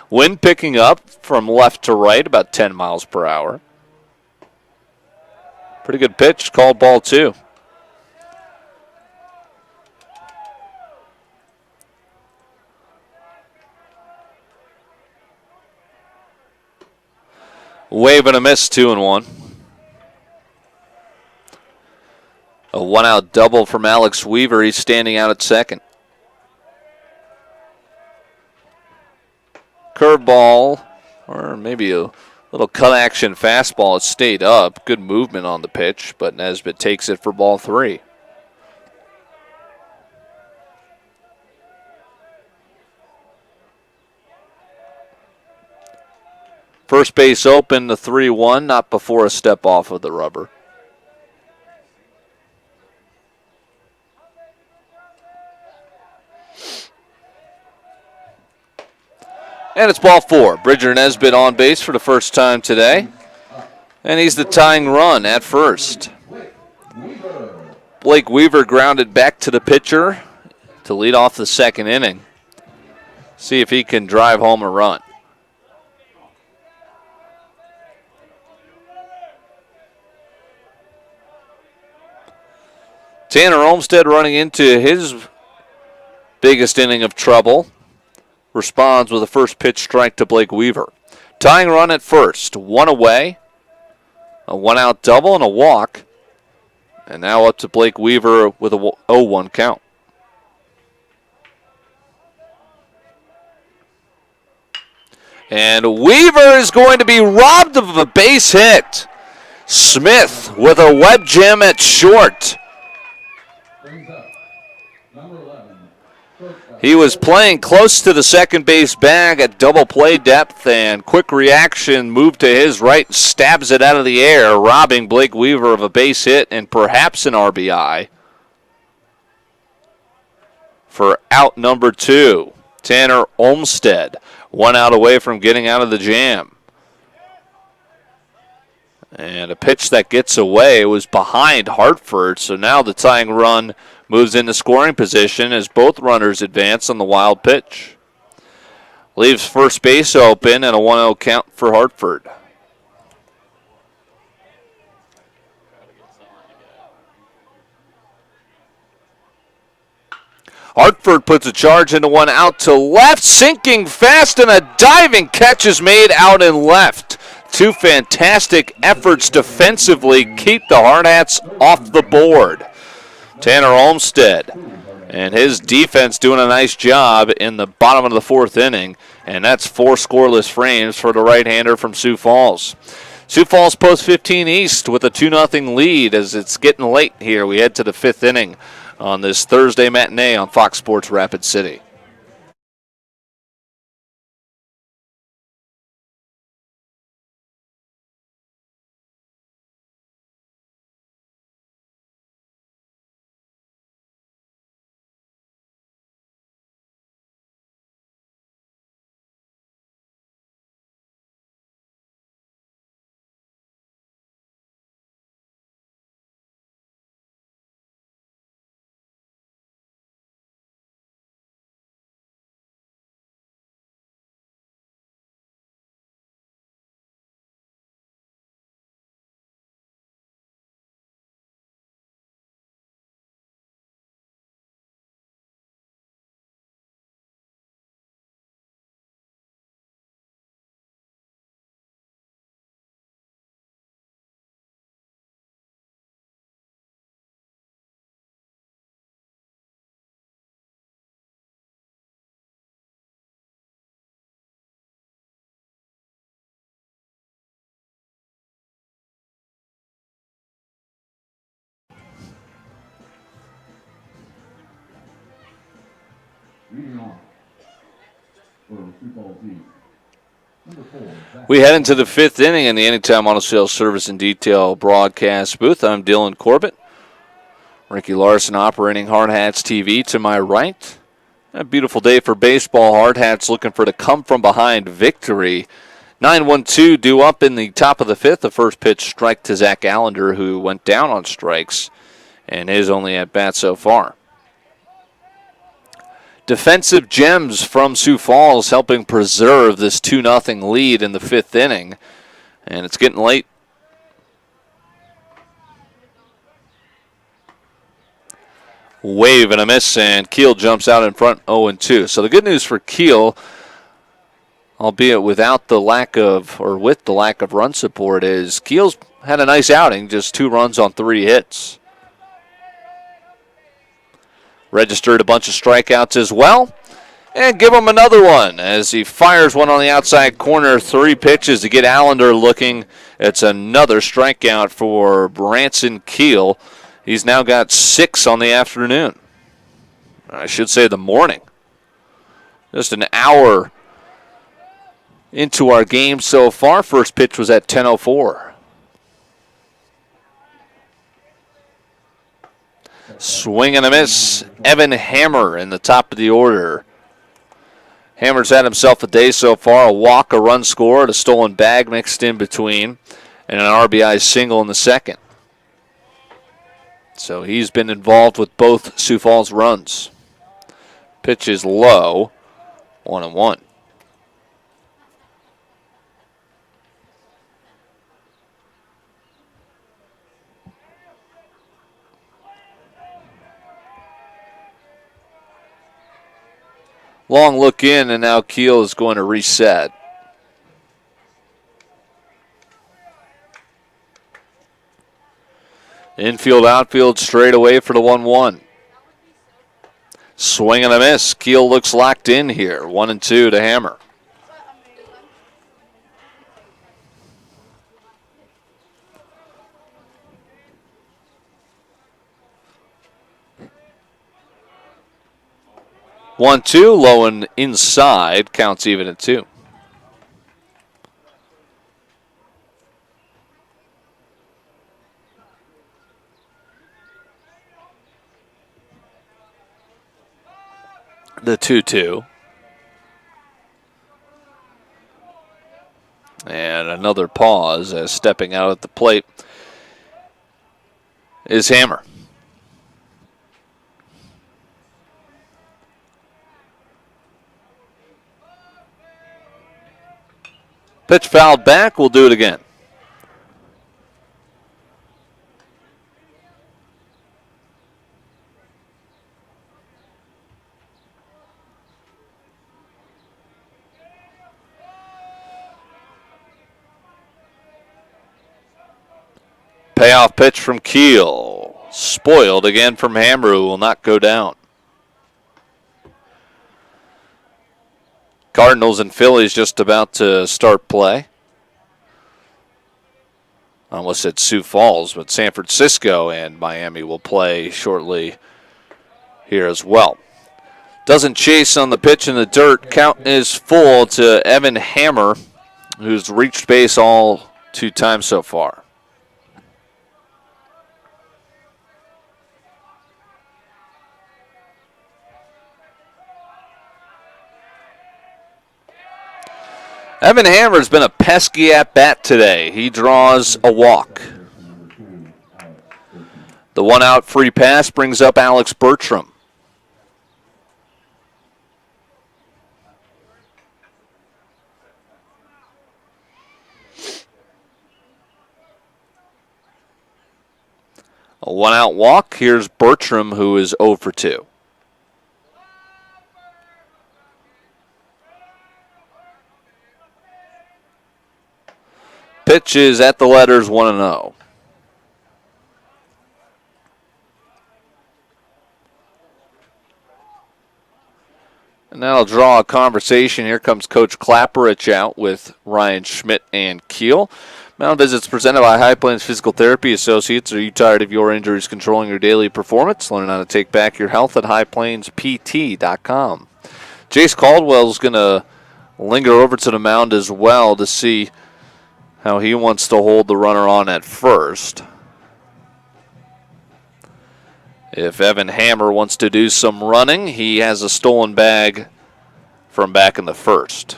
Wind picking up from left to right, about 10 miles per hour. Pretty good pitch, called ball 2. Wave and a miss, 2-1. A 1-out double from Alex Weaver. He's standing out at second. Curveball, or maybe a little cut action fastball. It stayed up. Good movement on the pitch, but Nesbitt takes it for ball 3. First base open, the 3-1, not before a step off of the rubber. And it's ball 4. Bridger Nesbitt on base for the first time today. And he's the tying run at first. Blake Weaver grounded back to the pitcher to lead off the second inning. See if he can drive home a run. Tanner Olmstead running into his biggest inning of trouble. Responds with a first pitch strike to Blake Weaver. Tying run at first. One away. A one-out double and a walk. And now up to Blake Weaver with a 0-1 count. And Weaver is going to be robbed of a base hit. Smith with a web gem at short. He was playing close to the second base bag at double play depth, and quick reaction moved to his right, stabs it out of the air, robbing Blake Weaver of a base hit and perhaps an RBI. For out number 2, Tanner Olmstead, 1 out away from getting out of the jam. And a pitch that gets away was behind Hartford, so now the tying run moves into scoring position as both runners advance on the wild pitch. Leaves first base open and a 1-0 count for Hartford. Hartford puts a charge into one out to left, sinking fast, and a diving catch is made out and left. 2 fantastic efforts defensively keep the Hardhats off the board. Tanner Olmstead and his defense doing a nice job in the bottom of the 4th inning, and that's 4 scoreless frames for the right-hander from Sioux Falls. Sioux Falls post 15 East with a 2-0 lead as it's getting late here. We head to the 5th inning on this Thursday matinee on Fox Sports Rapid City. We head into the 5th inning in the Anytime Auto Sales Service and Detail broadcast booth. I'm Dylan Corbett. Ricky Larson operating Hardhats TV to my right. A beautiful day for baseball. Hardhats looking for the come-from-behind victory. 9-1-2 due up in the top of the 5th. The first pitch strike to Zach Allender, who went down on strikes, and his only at-bat so far. Defensive gems from Sioux Falls helping preserve this 2-0 lead in the 5th inning. And it's getting late. Wave and a miss, and Keel jumps out in front 0-2. So the good news for Keel, albeit without the lack of, or with the lack of run support, is Keel's had a nice outing, just 2 runs on 3 hits. Registered a bunch of strikeouts as well. And give him another one as he fires one on the outside corner. 3 pitches to get Allender looking. It's another strikeout for Branson Keel. He's now got 6 on the afternoon. I should say the morning. Just an hour into our game so far. First pitch was at 10:04. Swing and a miss. Evan Hammer in the top of the order. Hammer's had himself a day so far. A walk, a run scored, a stolen bag mixed in between, and an RBI single in the second. So he's been involved with both Sioux Falls runs. Pitch is low, 1-1. Long look in, and now Keel is going to reset. Infield, outfield, straight away for the 1-1. Swing and a miss. Keel looks locked in here. 1-2 to Hammer. One, two, low and inside. Counts even at 2. The 2-2. And another pause as stepping out at the plate is Hammer. Pitch fouled back. We'll do it again. Payoff pitch from Keel. Spoiled again from Hammer, who will not go down. Cardinals and Phillies just about to start play. I almost said Sioux Falls, but San Francisco and Miami will play shortly here as well. Doesn't chase on the pitch in the dirt. Count is full to Evan Hammer, who's reached base all 2 times so far. Evan Hammer's been a pesky at-bat today. He draws a walk. The 1-out free pass brings up Alex Bertram. A 1-out walk. Here's Bertram, who is 0 for 2. Pitch is at the letters, 1-0. And that'll draw a conversation. Here comes Coach Klapperich out with Ryan Schmidt and Keel. Mound visits presented by High Plains Physical Therapy Associates. Are you tired of your injuries controlling your daily performance? Learn how to take back your health at highplainspt.com. Jace Caldwell's going to linger over to the mound as well to see how he wants to hold the runner on at first. If Evan Hammer wants to do some running, he has a stolen bag from back in the first.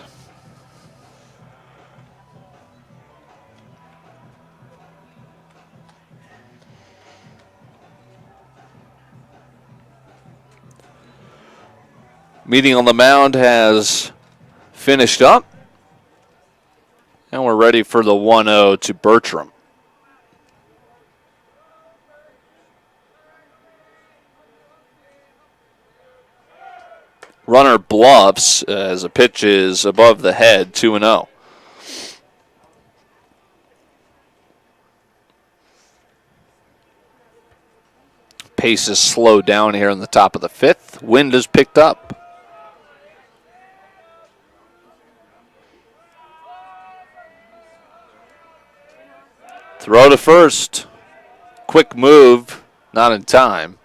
Meeting on the mound has finished up. And we're ready for the 1-0 to Bertram. Runner bluffs as a pitch is above the head, 2-0. Pace is slowed down here in the top of the 5th. Wind is picked up. Throw to first. Quick move, not in time.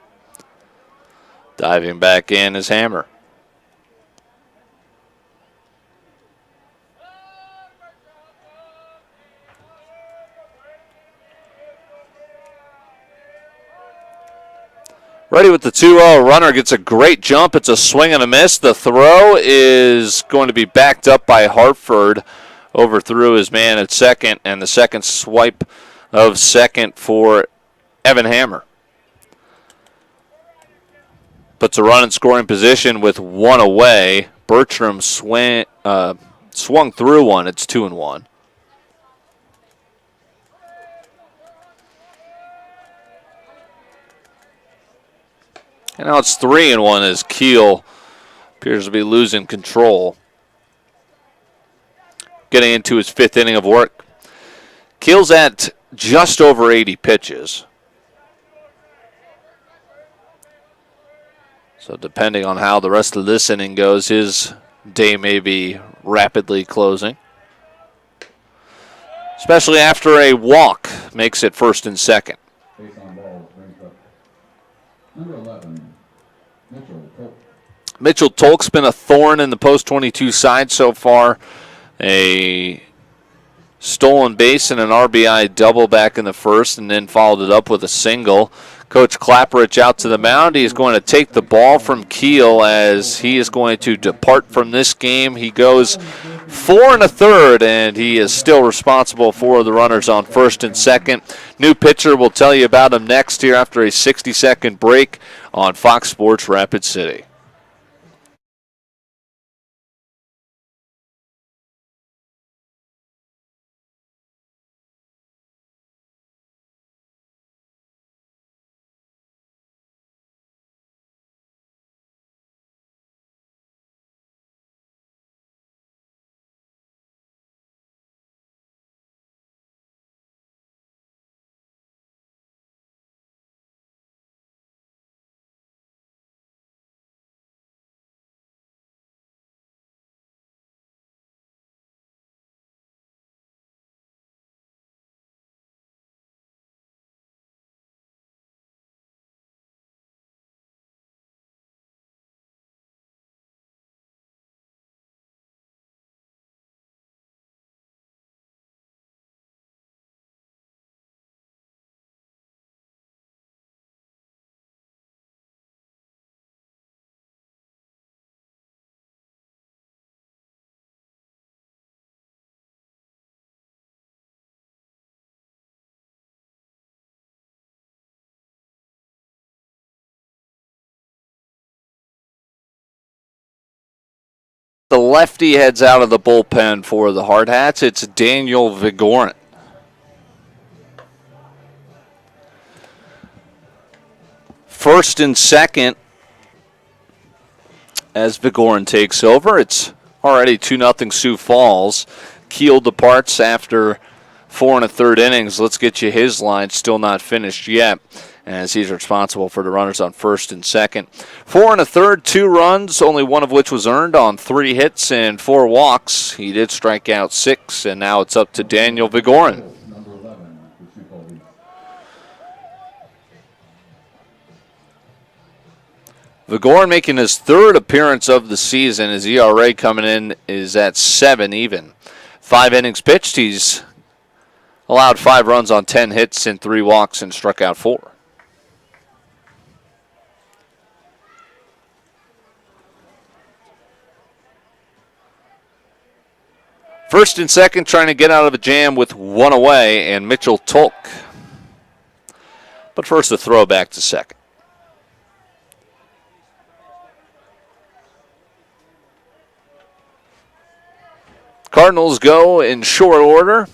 Diving back in is Hammer. Ready with the 2-0. Runner gets a great jump. It's a swing and a miss. The throw is going to be backed up by Hartford. Overthrew his man at second, and the second swipe of second for Evan Hammer. Puts a run in scoring position with one away. Bertram swung through one. It's 2-1. And now it's 3-1 as Kiel appears to be losing control. Getting into his fifth inning of work. Kiel's at just over 80 pitches. So depending on how the rest of this inning goes, his day may be rapidly closing. Especially after a walk makes it first and second. Base on ball brings up number 11, Mitchell Polk. Mitchell Tolk's been a thorn in the post-22 side so far. A stolen base and an RBI double back in the first, and then followed it up with a single. Coach Clapperich out to the mound. He is going to take the ball from Kiel as he is going to depart from this game. He goes 4 1/3, and he is still responsible for the runners on first and second. New pitcher, we'll tell you about him next here after a 60-second break on Fox Sports Rapid City. The lefty heads out of the bullpen for the Hardhats. It's Daniel Vigorin. First and second as Vigorin takes over. It's already 2-0 Sioux Falls. Kiel departs after 4 1/3 innings. Let's get you his line. Still not finished yet, as he's responsible for the runners on first and second. 4 1/3, 2 runs, only one of which was earned on 3 hits and 4 walks. He did strike out 6, and now it's up to Daniel Vigorin. Number 11, for Sioux Falls East. Vigorin making his 3rd appearance of the season. His ERA coming in is at 7 even. 5 innings pitched. He's allowed 5 runs on 10 hits and 3 walks and struck out 4. First and second trying to get out of a jam with 1 away, and Mitchell Tolk. But first a throw back to second. Cardinals go in short order.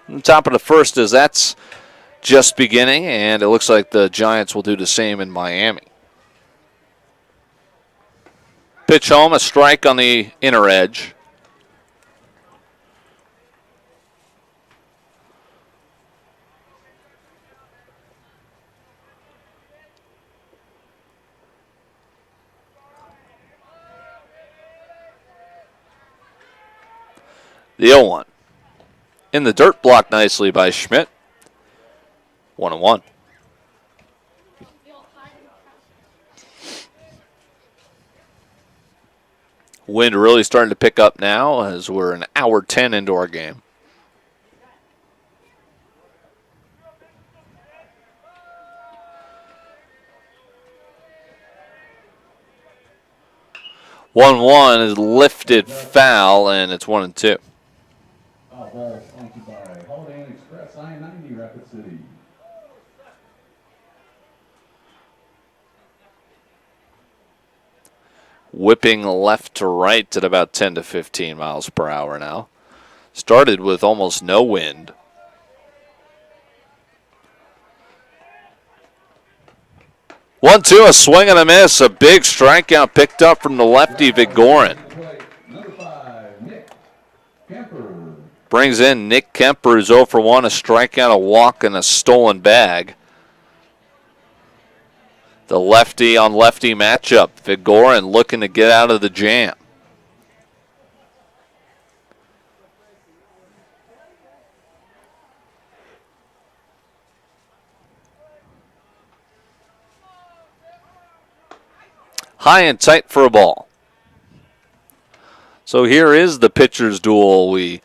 On top of the first, as that's just beginning, and it looks like the Giants will do the same in Miami. Pitch home, a strike on the inner edge. The 0-1. In the dirt, blocked nicely by Schmidt. 1-1. Wind really starting to pick up now as we're an hour 10 into our game. 1-1 is lifted foul, and it's 1-2. Foul ball sponsored by Holiday Inn Express, I-90, Rapid City. Whipping left to right at about 10 to 15 miles per hour now. Started with almost no wind. One-two, a swing and a miss. A big strikeout picked up from the lefty Vigorin. Number 5, Nick Kemper. Brings in Nick Kemper, who's 0 for 1, a strikeout, a walk, and a stolen bag. The lefty on lefty matchup. Vigorin looking to get out of the jam. High and tight for a ball. So here is the pitcher's duel we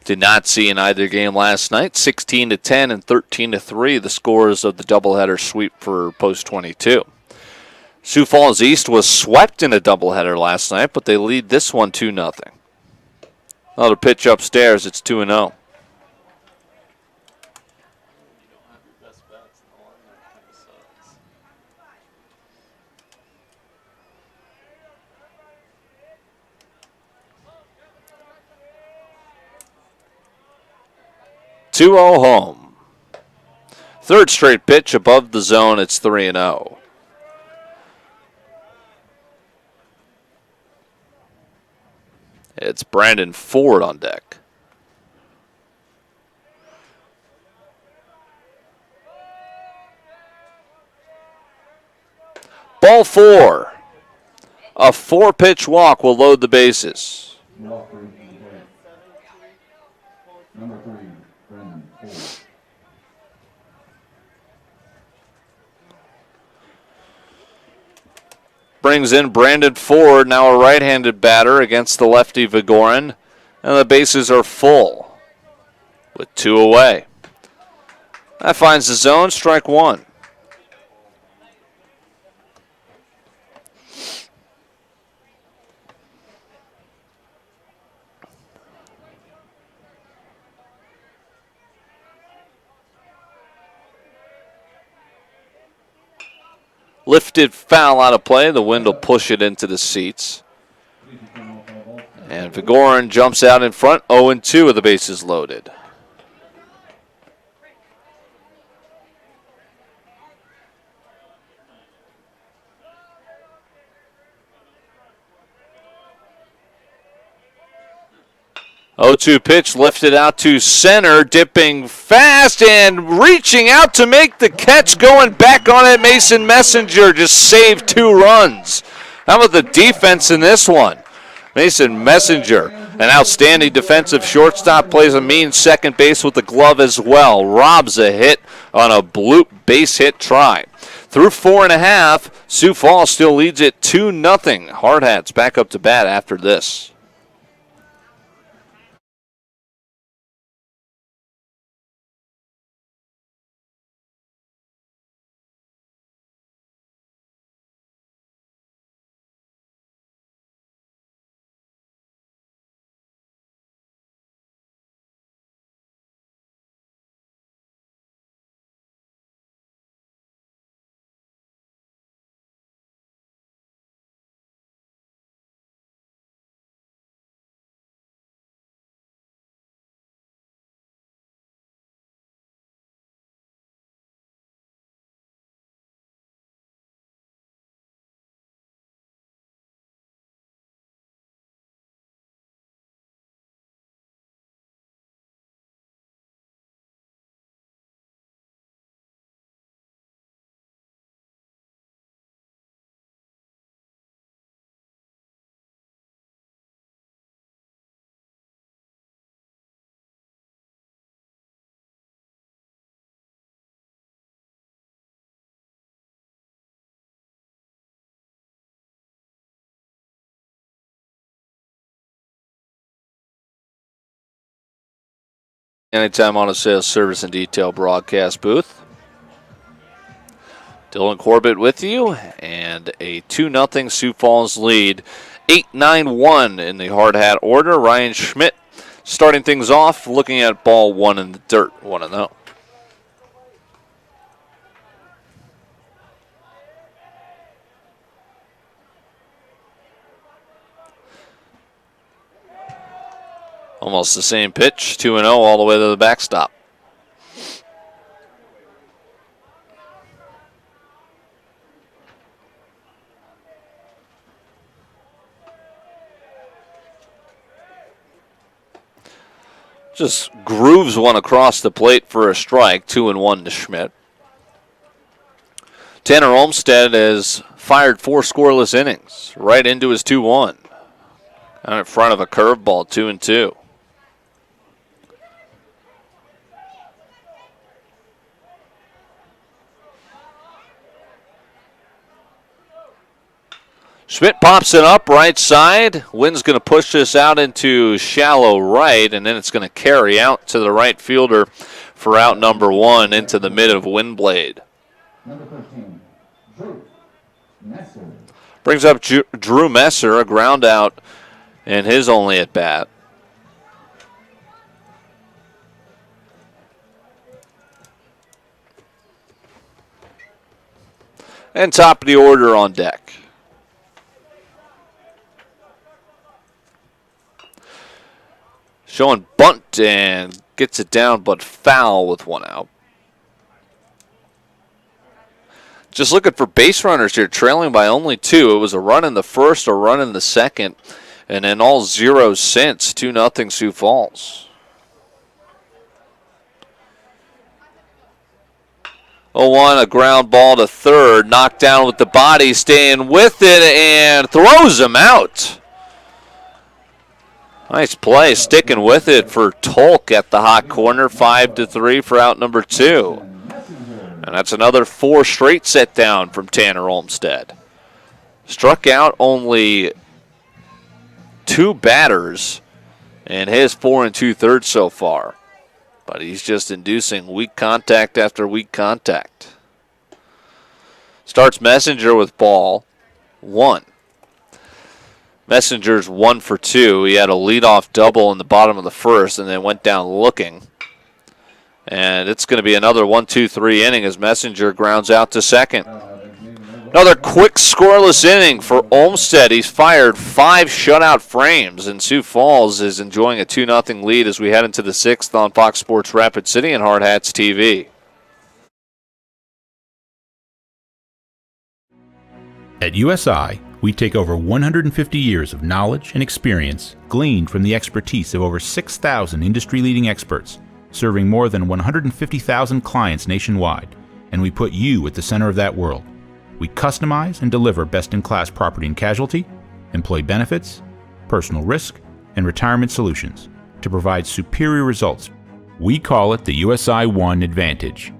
did not see in either game last night. 16-10 and 13-3, the scores of the doubleheader sweep for Post 22. Sioux Falls East was swept in a doubleheader last night, but they lead this one 2-0. Another pitch upstairs, it's 2-0. 2-0 home. Third straight pitch above the zone. It's 3-0. It's Brandon Ford on deck. Ball 4. A 4-pitch walk will load the bases. Number 3, Brandon Ford. Brings in Brandon Ford, now a right-handed batter against the lefty Vigorin, and the bases are full with 2 away. That finds the zone, strike 1. Lifted foul out of play. The wind will push it into the seats. And Vigorin jumps out in front, 0-2 with the bases loaded. Oh-2 pitch lifted out to center, dipping fast and reaching out to make the catch, going back on it. Mason Messenger just saved 2 runs. How about the defense in this one? Mason Messenger, an outstanding defensive shortstop, plays a mean second base with the glove as well. Robs a hit on a bloop base hit try. Through 4.5, Sioux Falls still leads it 2-0. Hardhats back up to bat after this. Anytime on a sales, service, and detail broadcast booth. Dylan Corbett with you, and a 2-0 Sioux Falls lead 8-9-1 in the hard hat order. Ryan Schmidt starting things off, looking at ball 1 in the dirt, 1-0. Almost the same pitch, 2-0 all the way to the backstop. Just grooves one across the plate for a strike, 2-1 to Schmidt. Tanner Olmstead has fired 4 scoreless innings, right into his 2-1. Out in front of a curveball, 2-2. Schmidt pops it up right side. Wynn's going to push this out into shallow right, and then it's going to carry out to the right fielder for out number 1 into the mid of Windblade. Number 13, Drew Messer. Brings up Drew Messer, a ground out in his only at bat. And top of the order on deck. Showing bunt and gets it down, but foul with 1 out. Just looking for base runners here, trailing by only 2. It was a run in the first, a run in the second, and then all zeros since. 2-0 Sioux Falls. 0-1, a ground ball to third, knocked down with the body, staying with it, and throws him out. Nice play, sticking with it for Tolk at the hot corner, 5-3 for out number 2. And that's another 4 straight set down from Tanner Olmstead. Struck out only 2 batters in his 4 2/3 so far. But he's just inducing weak contact after weak contact. Starts Messenger with ball 1. Messenger's 1 for 2. He had a leadoff double in the bottom of the first and then went down looking. And it's going to be another 1-2-3 inning as Messenger grounds out to second. Another quick scoreless inning for Olmstead. He's fired 5 shutout frames, and Sioux Falls is enjoying a 2-0 lead as we head into the 6th on Fox Sports Rapid City and HardhatsTV. At USI, we take over 150 years of knowledge and experience gleaned from the expertise of over 6,000 industry-leading experts, serving more than 150,000 clients nationwide, and we put you at the center of that world. We customize and deliver best-in-class property and casualty, employee benefits, personal risk, and retirement solutions to provide superior results. We call it the USI One Advantage.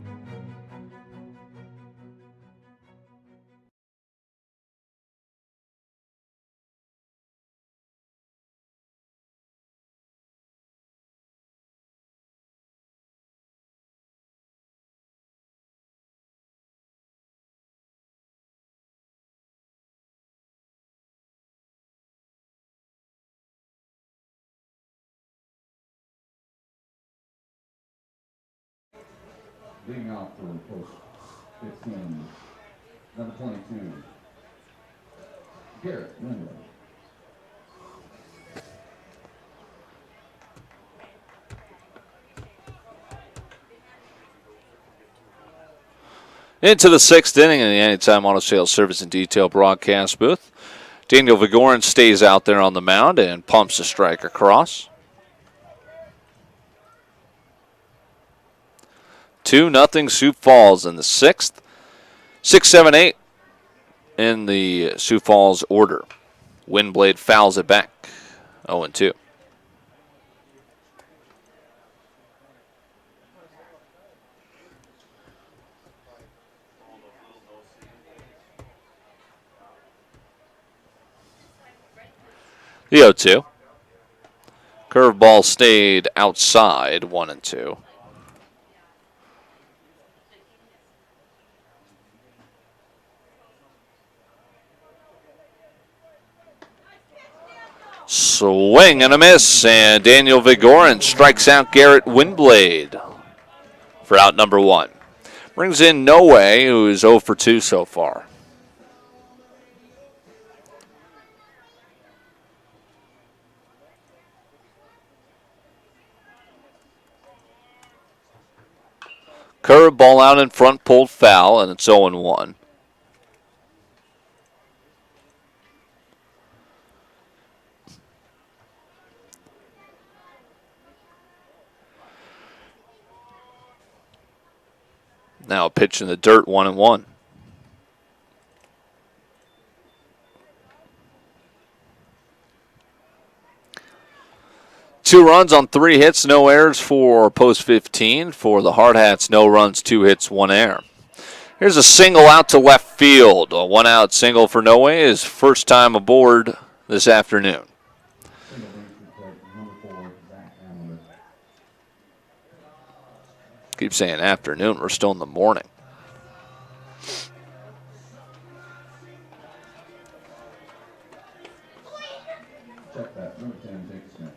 Leading off for post 15, number 22, Garrett Windler. Into the 6th inning in the Anytime Auto Sales Service and Detail broadcast booth. Daniel Vigorin stays out there on the mound and pumps a strike across. 2-0 Sioux Falls in the 6th. 6, 7, 8 in the Sioux Falls order. Windblade fouls it back. 0-2. The 0-2. Curveball stayed outside, 1-2. Swing and a miss, and Daniel Vigorin strikes out Garrett Windblade for out number 1. Brings in No Way, who is 0 for 2 so far. Curve ball out in front, pulled foul, and it's 0-1. Now a pitch in the dirt, 1-1. Two runs on 3 hits, no errors for post 15. For the Hardhats, no runs, 2 hits, 1 error. Here's a single out to left field. A 1-out single for Noe, his first time aboard this afternoon. Keep saying afternoon, we're still in the morning. Check that. Number 10, Jake Smith.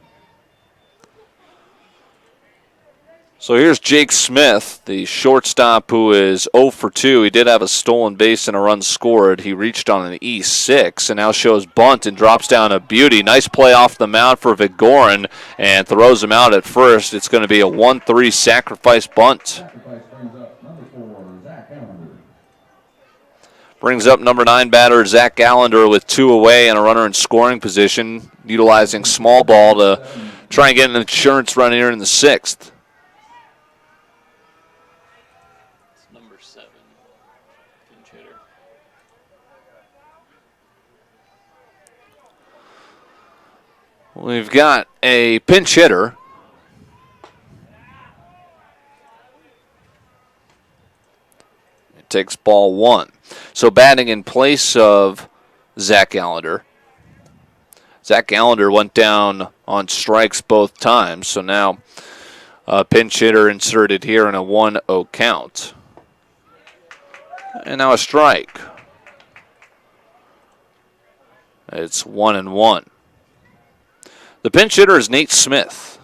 So here's Jake Smith, the shortstop who is 0 for 2. He did have a stolen base and a run scored. He reached on an E6 and now shows bunt and drops down a beauty. Nice play off the mound for Vigorin and throws him out at first. It's going to be a 1-3 sacrifice bunt. Sacrifice brings up number 4, Zach Allender. Brings up number 9 batter Zach Allender with 2 away and a runner in scoring position, utilizing small ball to try and get an insurance run here in the 6th. We've got a pinch hitter. It takes ball 1. So batting in place of Zach Allender. Zach Allender went down on strikes both times, so now a pinch hitter inserted here in a 1-0 count. And now a strike. It's 1-1. The pinch hitter is Nate Smith.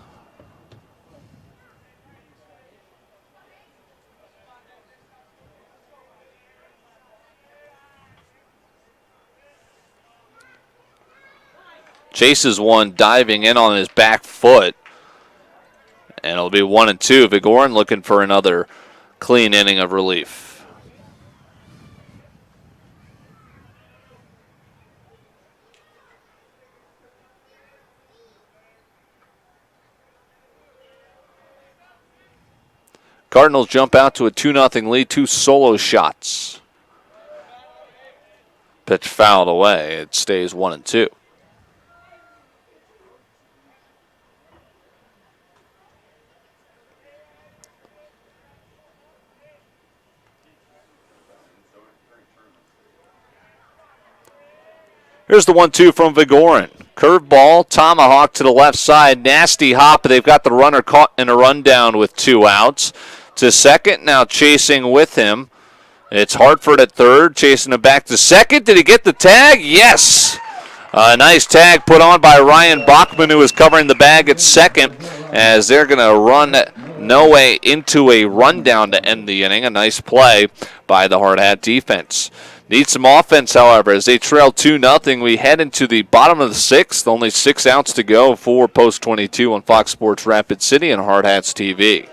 Chases one, diving in on his back foot. And it'll be 1-2. Vigorin looking for another clean inning of relief. Cardinals jump out to a 2-0 lead, 2 solo shots. Pitch fouled away. It stays 1-2. Here's the 1-2 from Vigorin. Curveball, tomahawk to the left side. Nasty hop, but they've got the runner caught in a rundown with 2 outs. To second, now chasing with him. It's Hartford at third, chasing him back to second. Did he get the tag? Yes! A nice tag put on by Ryan Bachman, who is covering the bag at second, as they're going to run Noe into a rundown to end the inning. A nice play by the Hardhat defense. Need some offense, however, as they trail 2-0. We head into the bottom of the 6th. Only 6 outs to go for Post 22 on Fox Sports Rapid City and Hardhats TV.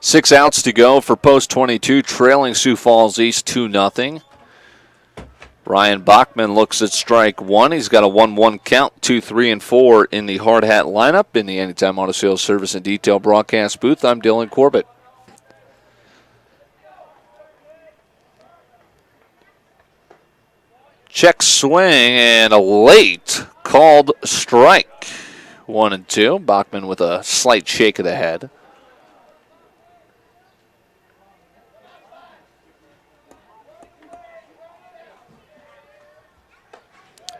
6 outs to go for post 22, trailing Sioux Falls East 2-0. Ryan Bachman looks at strike one. He's got a 1-1 count, 2, 3, and 4 in the hard hat lineup. In the Anytime Auto Sales Service and Detail broadcast booth, I'm Dylan Corbett. Check swing and a late called strike. 1 and 2. Bachman with a slight shake of the head.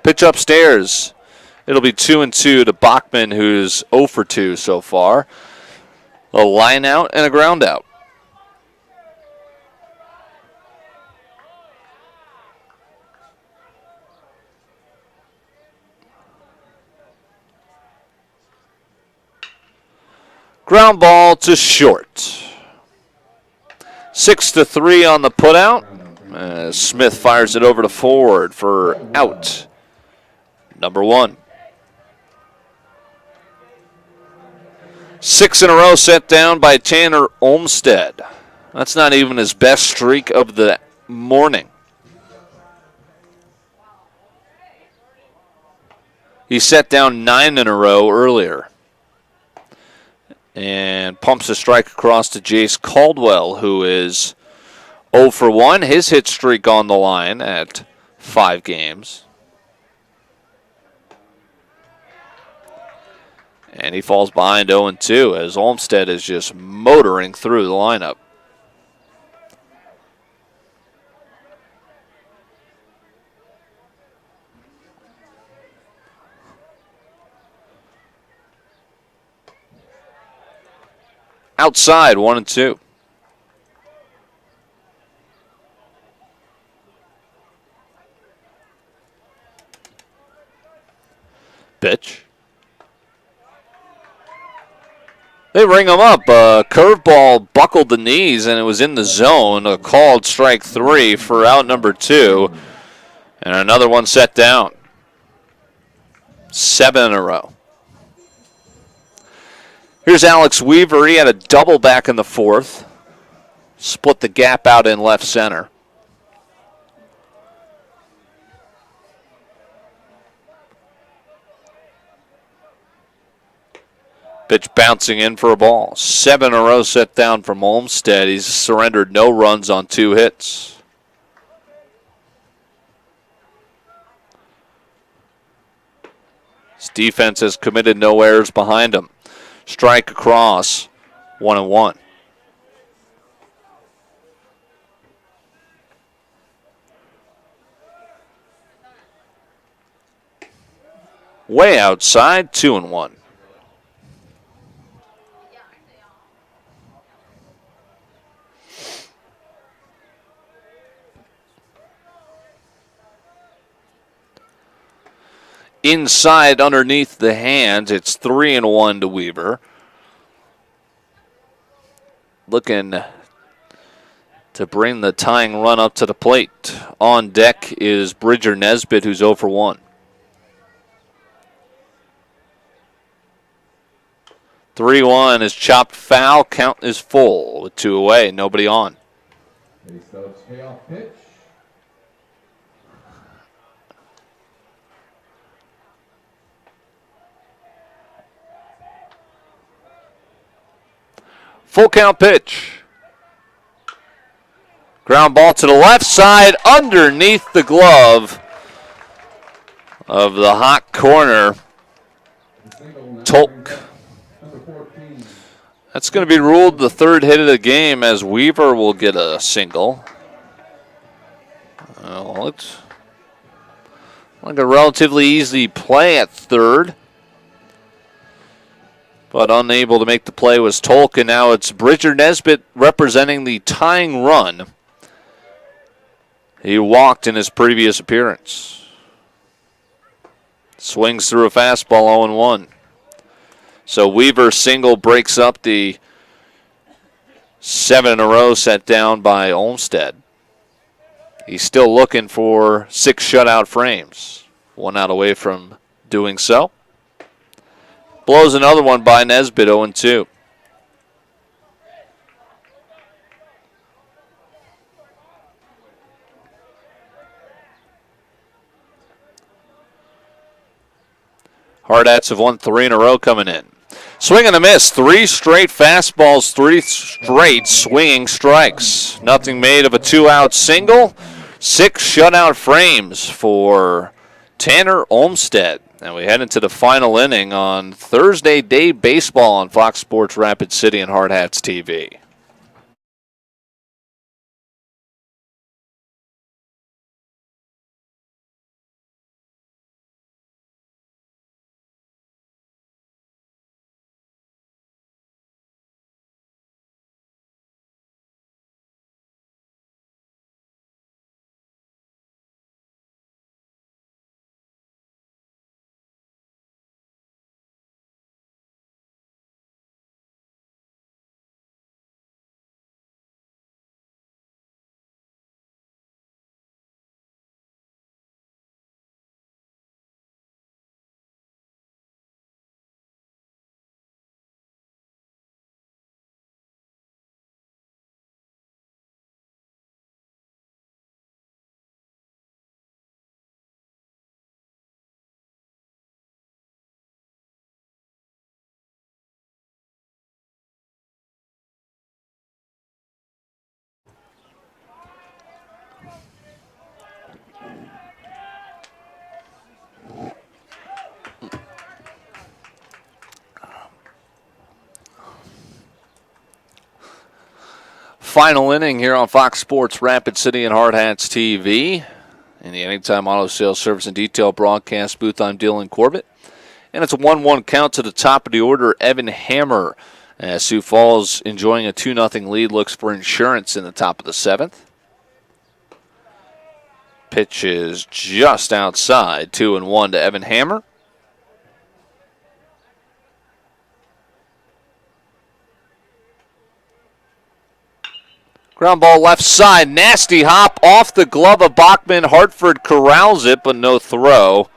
Pitch upstairs. It'll be 2 and 2 to Bachman, who's 0 for 2 so far. A line out and a ground out. Ground ball to short. 6-3 on the putout. Smith fires it over to Ford for out number 1. 6 in a row set down by Tanner Olmstead. That's not even his best streak of the morning. He set down 9 in a row earlier. And pumps a strike across to Jace Caldwell, who is 0 for 1. His hit streak on the line at 5 games. And he falls behind 0-2 as Olmstead is just motoring through the lineup. Outside, 1 and 2. Pitch. They ring him up. Curveball buckled the knees, and it was in the zone. A called strike 3 for out number 2. And another one set down. 7 in a row. Here's Alex Weaver. He had a double back in the 4th. Split the gap out in left center. Pitch bouncing in for a ball. 7 in a row set down from Olmstead. He's surrendered no runs on 2 hits. His defense has committed no errors behind him. Strike across, 1-1. Way outside, 2-1. Inside, underneath the hands, it's 3-1 to Weaver. Looking to bring the tying run up to the plate. On deck is Bridger Nesbitt, who's 0 for 1. 3-1 is chopped foul. Count is full with 2 away. Nobody on. Payoff pitch. Full count pitch. Ground ball to the left side underneath the glove of the hot corner. Tolk. That's going to be ruled the 3rd hit of the game as Weaver will get a single. Looks like a relatively easy play at 3rd. But unable to make the play was Tolk, and now it's Bridger Nesbitt representing the tying run. He walked in his previous appearance. Swings through a fastball 0-1. So Weaver's single breaks up the 7 in a row set down by Olmstead. He's still looking for 6 shutout frames. 1 out away from doing so. Blows another one by Nesbitt, 0-2. Hardhats have won 3 in a row coming in. Swing and a miss. 3 straight fastballs, 3 straight swinging strikes. Nothing made of a 2-out single. 6 shutout frames for Tanner Olmstead. And we head into the final inning on Thursday Day Baseball on Fox Sports Rapid City and Hardhats TV. Final inning here on Fox Sports Rapid City and Hardhats TV. In the Anytime Auto Sales Service and Detail broadcast booth, I'm Dylan Corbett. And it's a 1-1 count to the top of the order. Evan Hammer, as Sioux Falls enjoying a 2-0 lead, looks for insurance in the top of the 7th. Pitch is just outside, 2-1 to Evan Hammer. Ground ball left side, nasty hop off the glove of Bachman. Hartford corrals it, but no throw,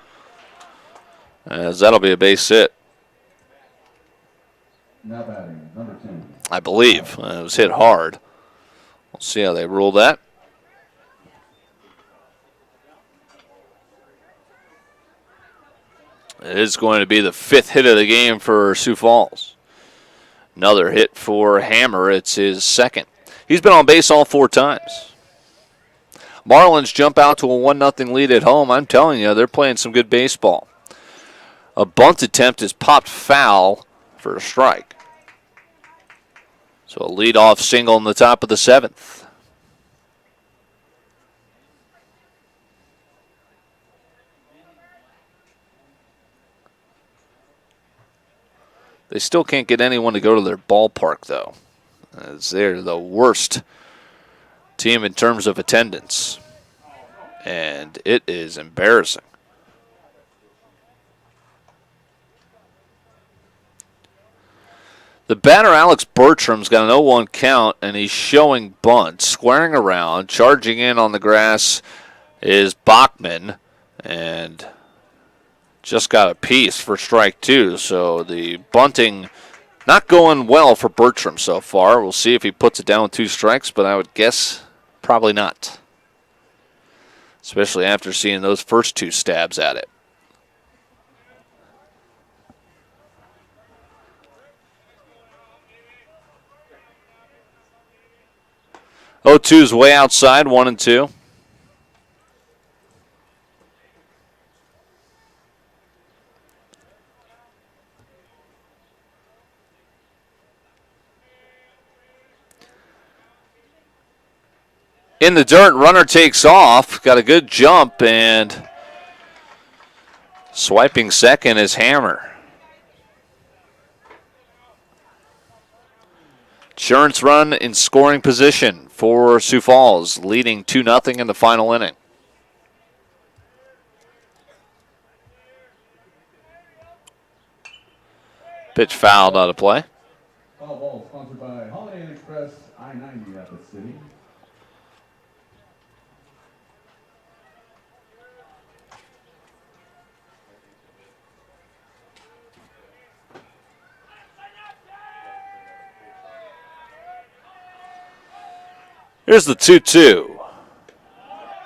as that'll be a base hit. Now batting, number 10. I believe. It was hit hard. We'll see how they rule that. It is going to be the 5th hit of the game for Sioux Falls. Another hit for Hammer. It's his 2nd. He's been on base all 4 times. Marlins jump out to a 1-0 lead at home. I'm telling you, they're playing some good baseball. A bunt attempt is popped foul for a strike. So a leadoff single in the top of the 7th. They still can't get anyone to go to their ballpark, though, as they're the worst team in terms of attendance. And it is embarrassing. The batter, Alex Bertram's got an 0-1 count, and he's showing bunt. Squaring around, charging in on the grass is Bachman, and just got a piece for strike 2. So the bunting not going well for Bertram so far. We'll see if he puts it down with 2 strikes, but I would guess probably not, especially after seeing those first 2 stabs at it. Oh, 2's way outside, 1-2. In the dirt, runner takes off. Got a good jump, and swiping second is Hammer. Insurance run in scoring position for Sioux Falls, leading 2-0 in the final inning. Pitch fouled out of play. Foul ball sponsored by Holiday Inn Express, I-90 Rapid City. Here's the 2-2.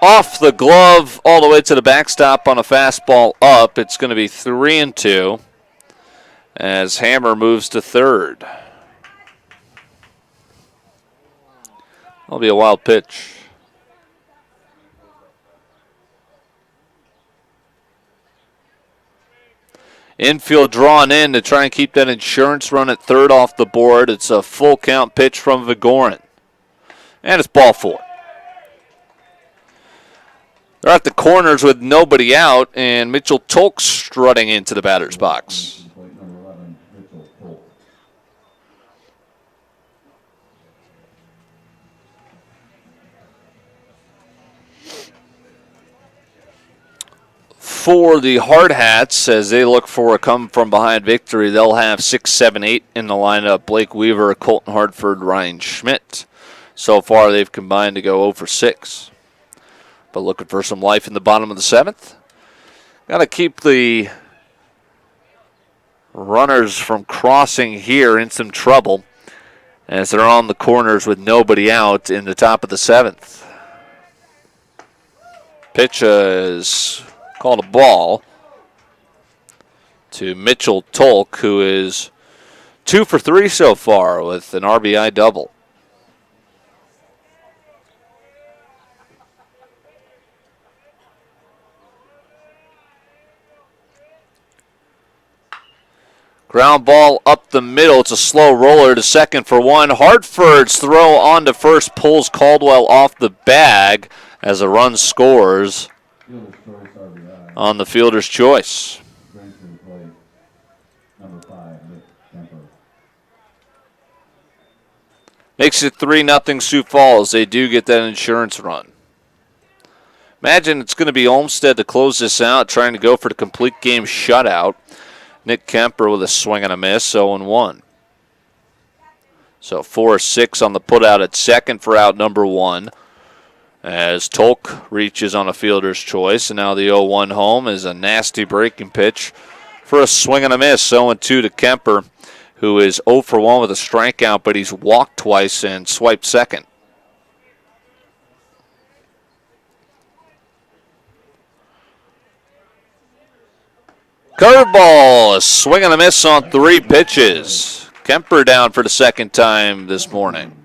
Off the glove all the way to the backstop on a fastball up. It's going to be 3-2 as Hammer moves to third. That'll be a wild pitch. Infield drawn in to try and keep that insurance run at third off the board. It's a full count pitch from Vigorin. And it's ball 4. They're at the corners with nobody out, and Mitchell Tolk strutting into the batter's box. Number 11, Mitchell Polk. For the Hardhats, as they look for a come-from-behind victory, they'll have 6, 7, 8 in the lineup. Blake Weaver, Colton Hartford, Ryan Schmidt. So far, they've combined to go 0 for 6. But looking for some life in the bottom of the 7th. Got to keep the runners from crossing here in some trouble as they're on the corners with nobody out in the top of the 7th. Pitch is called a ball to Mitchell Tolk, who is 2 for 3 so far with an RBI double. Ground ball up the middle. It's a slow roller to second for 1. Hartford's throw on to first pulls Caldwell off the bag as a run scores Fielder's choice, RBI. on the fielder's choice. Brings to the plate. Number 5, Nick Kemper. Makes it 3-0 Sioux Falls. They do get that insurance run. Imagine it's going to be Olmsted to close this out, trying to go for the complete game shutout. Nick Kemper with a swing and a miss, 0-1. So 4-6 on the putout at second for out number 1. As Tolk reaches on a fielder's choice. And now the 0-1 home is a nasty breaking pitch for a swing and a miss. 0-2 to Kemper, who is 0 for 1 with a strikeout, but he's walked twice and swiped second. Curveball, a swing and a miss on 3 pitches. Kemper down for the second time this morning.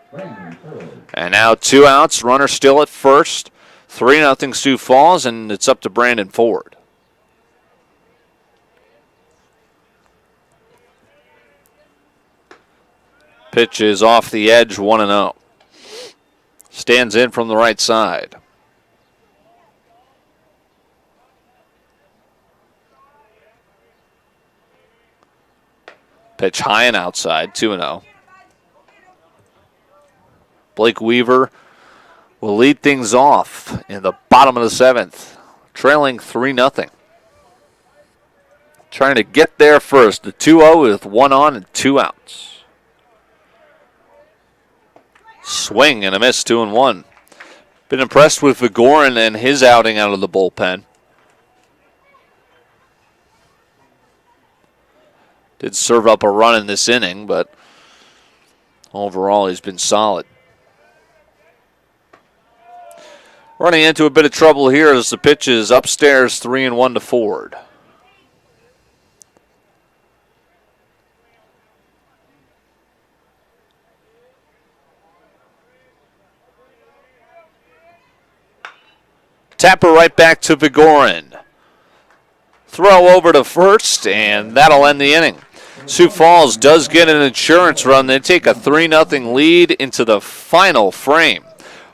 Brandon Ford. And now 2 outs, runner still at first. 3-0 Sioux Falls, and it's up to Brandon Ford. Pitch is off the edge, 1-0. Stands in from the right side. Pitch high and outside, 2-0. Blake Weaver will lead things off in the bottom of the 7th, trailing 3-0. Trying to get there first. The 2-0 with 1 on and 2 outs. Swing and a miss, 2-1. Been impressed with Vigorin and his outing out of the bullpen. Did serve up a run in this inning, but overall he's been solid. Running into a bit of trouble here as the pitch is upstairs, 3-1 to Ford. Tapper right back to Vigorin. Throw over to first, and that'll end the inning. Sioux Falls does get an insurance run. They take a 3-0 lead into the final frame.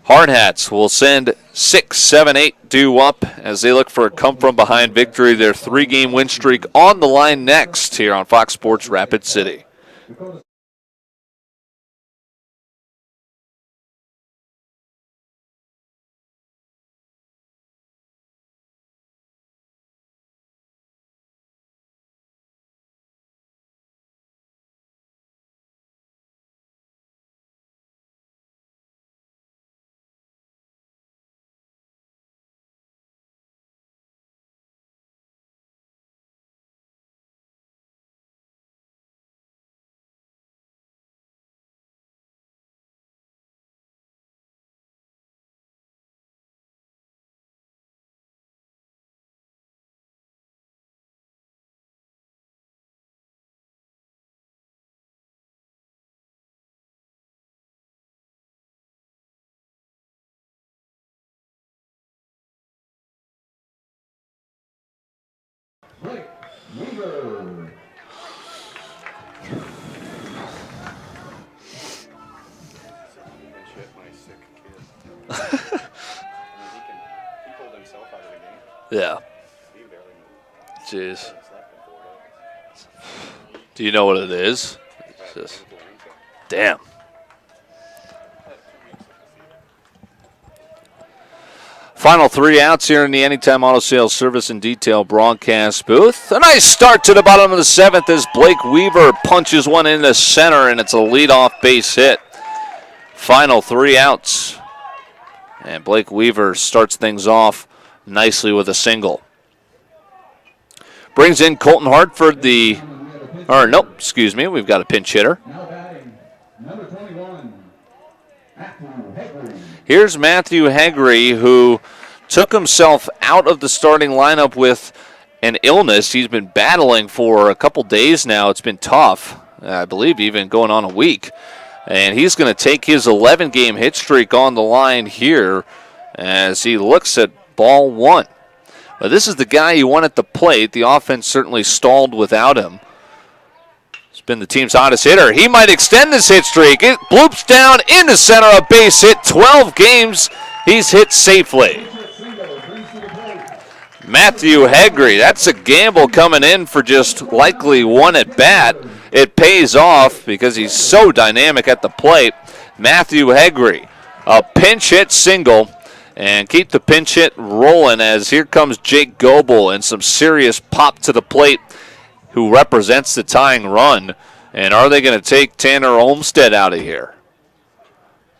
Hardhats will send 6, 7, 8 due up as they look for a come-from-behind victory. Their 3-game win streak on the line next here on Fox Sports Rapid City. Blake Weaver. Yeah. Jeez. Do you know what it is? It's just, damn. Final 3 outs here in the Anytime Auto Sales Service and Detail broadcast booth. A nice start to the bottom of the 7th as Blake Weaver punches one into center, and it's a leadoff base hit. Final 3 outs. And Blake Weaver starts things off nicely with a single. Brings in Colton Hartford, we've got a pinch hitter. Now batting, number 21, Matthew Hegre. Here's Matthew Hegre, who took himself out of the starting lineup with an illness. He's been battling for a couple days now. It's been tough, I believe even going on a week. And he's going to take his 11-game hit streak on the line here as he looks at ball 1. But this is the guy you want at the plate. The offense certainly stalled without him. He's been the team's hottest hitter. He might extend this hit streak. It bloops down into center, a base hit. 12 games he's hit safely. Matthew Hegre, that's a gamble coming in for just likely one at bat. It pays off because he's so dynamic at the plate. Matthew Hegre, a pinch hit single, and keep the pinch hit rolling as here comes Jake Goebel and some serious pop to the plate, who represents the tying run. And are they going to take Tanner Olmstead out of here?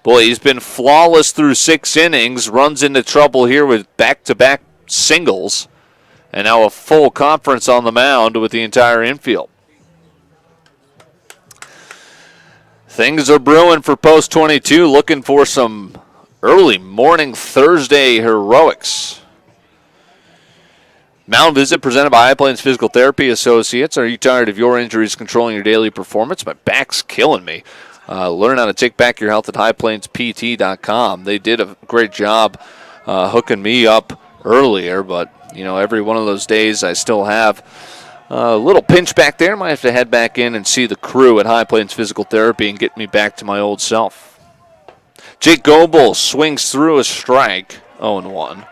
Boy, he's been flawless through 6 innings, runs into trouble here with back-to-back singles, and now a full conference on the mound with the entire infield. Things are brewing for Post 22, looking for some early morning Thursday heroics. Mound visit presented by High Plains Physical Therapy Associates. Are you tired of your injuries controlling your daily performance? My back's killing me. Learn how to take back your health at highplainspt.com. They did a great job hooking me up earlier, but every one of those days I still have a little pinch back there. Might have to head back in and see the crew at High Plains Physical Therapy and get me back to my old self. Jake Goebel swings through a strike, 0-1.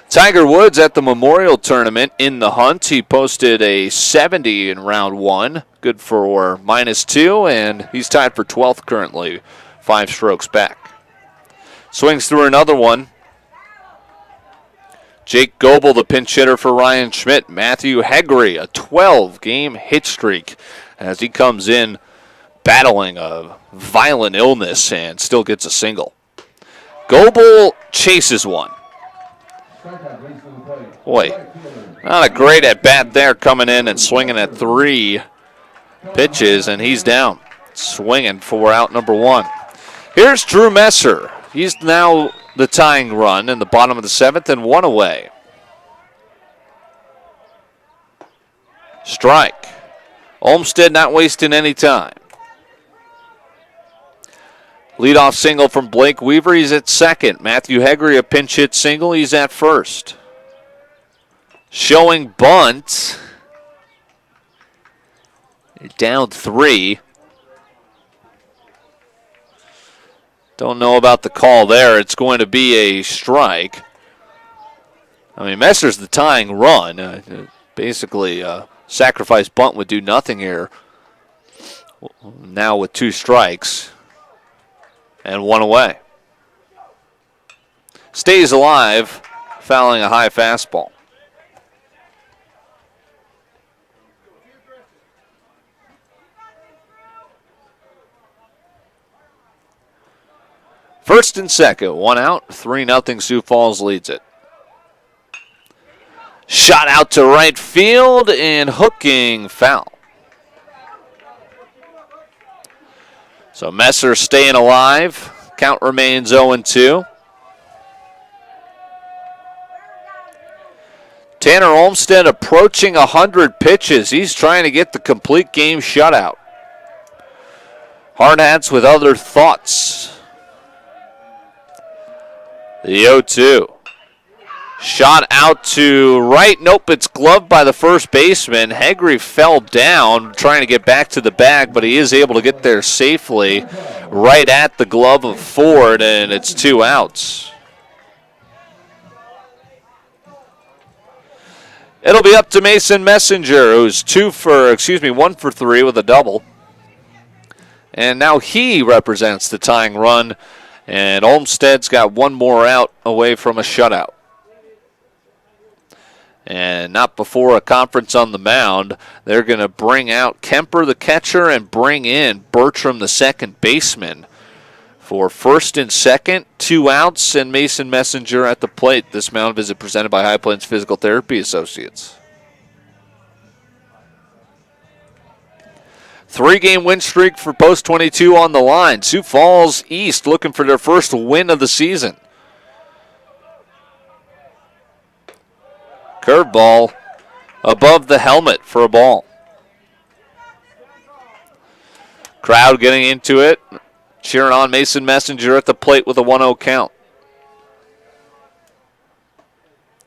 Tiger Woods at the Memorial Tournament in the hunt. He posted a 70 in round 1, good for -2, and he's tied for 12th currently, 5 strokes back. Swings through another one. Jake Goebel, the pinch hitter for Ryan Schmidt. Matthew Hegre, a 12-game hit streak as he comes in battling a violent illness and still gets a single. Goebel chases one. Boy, not a great at-bat there, coming in and swinging at 3 pitches, and he's down. Swinging for out number 1. Here's Drew Messer. He's now the tying run in the bottom of the 7th and 1 away. Strike. Olmstead not wasting any time. Leadoff single from Blake Weaver. He's at second. Matthew Hegre, a pinch hit single. He's at first. Showing bunt. Down 3. Don't know about the call there. It's going to be a strike. I mean, Messer's the tying run. Basically, sacrifice bunt would do nothing here. Now with 2 strikes. And 1 away. Stays alive, fouling a high fastball. First and second, 1 out, 3-0. Sioux Falls leads it. Shot out to right field and hooking foul. So Messer staying alive. Count remains 0-2. Tanner Olmstead approaching 100 pitches. He's trying to get the complete game shutout. Hardhats with other thoughts. The 0-2. Shot out to right. Nope, it's gloved by the first baseman. Hegre fell down trying to get back to the bag, but he is able to get there safely right at the glove of Ford, and it's 2 outs. It'll be up to Mason Messenger, who's 1 for 3 with a double. And now he represents the tying run, and Olmsted's got one more out away from a shutout. And not before a conference on the mound. They're going to bring out Kemper, the catcher, and bring in Bertram, the second baseman. For first and second, 2 outs, and Mason Messenger at the plate. This mound visit presented by High Plains Physical Therapy Associates. 3-game win streak for Post 22 on the line. Sioux Falls East looking for their first win of the season. Curveball above the helmet for a ball. Crowd getting into it. Cheering on Mason Messenger at the plate with a 1-0 count.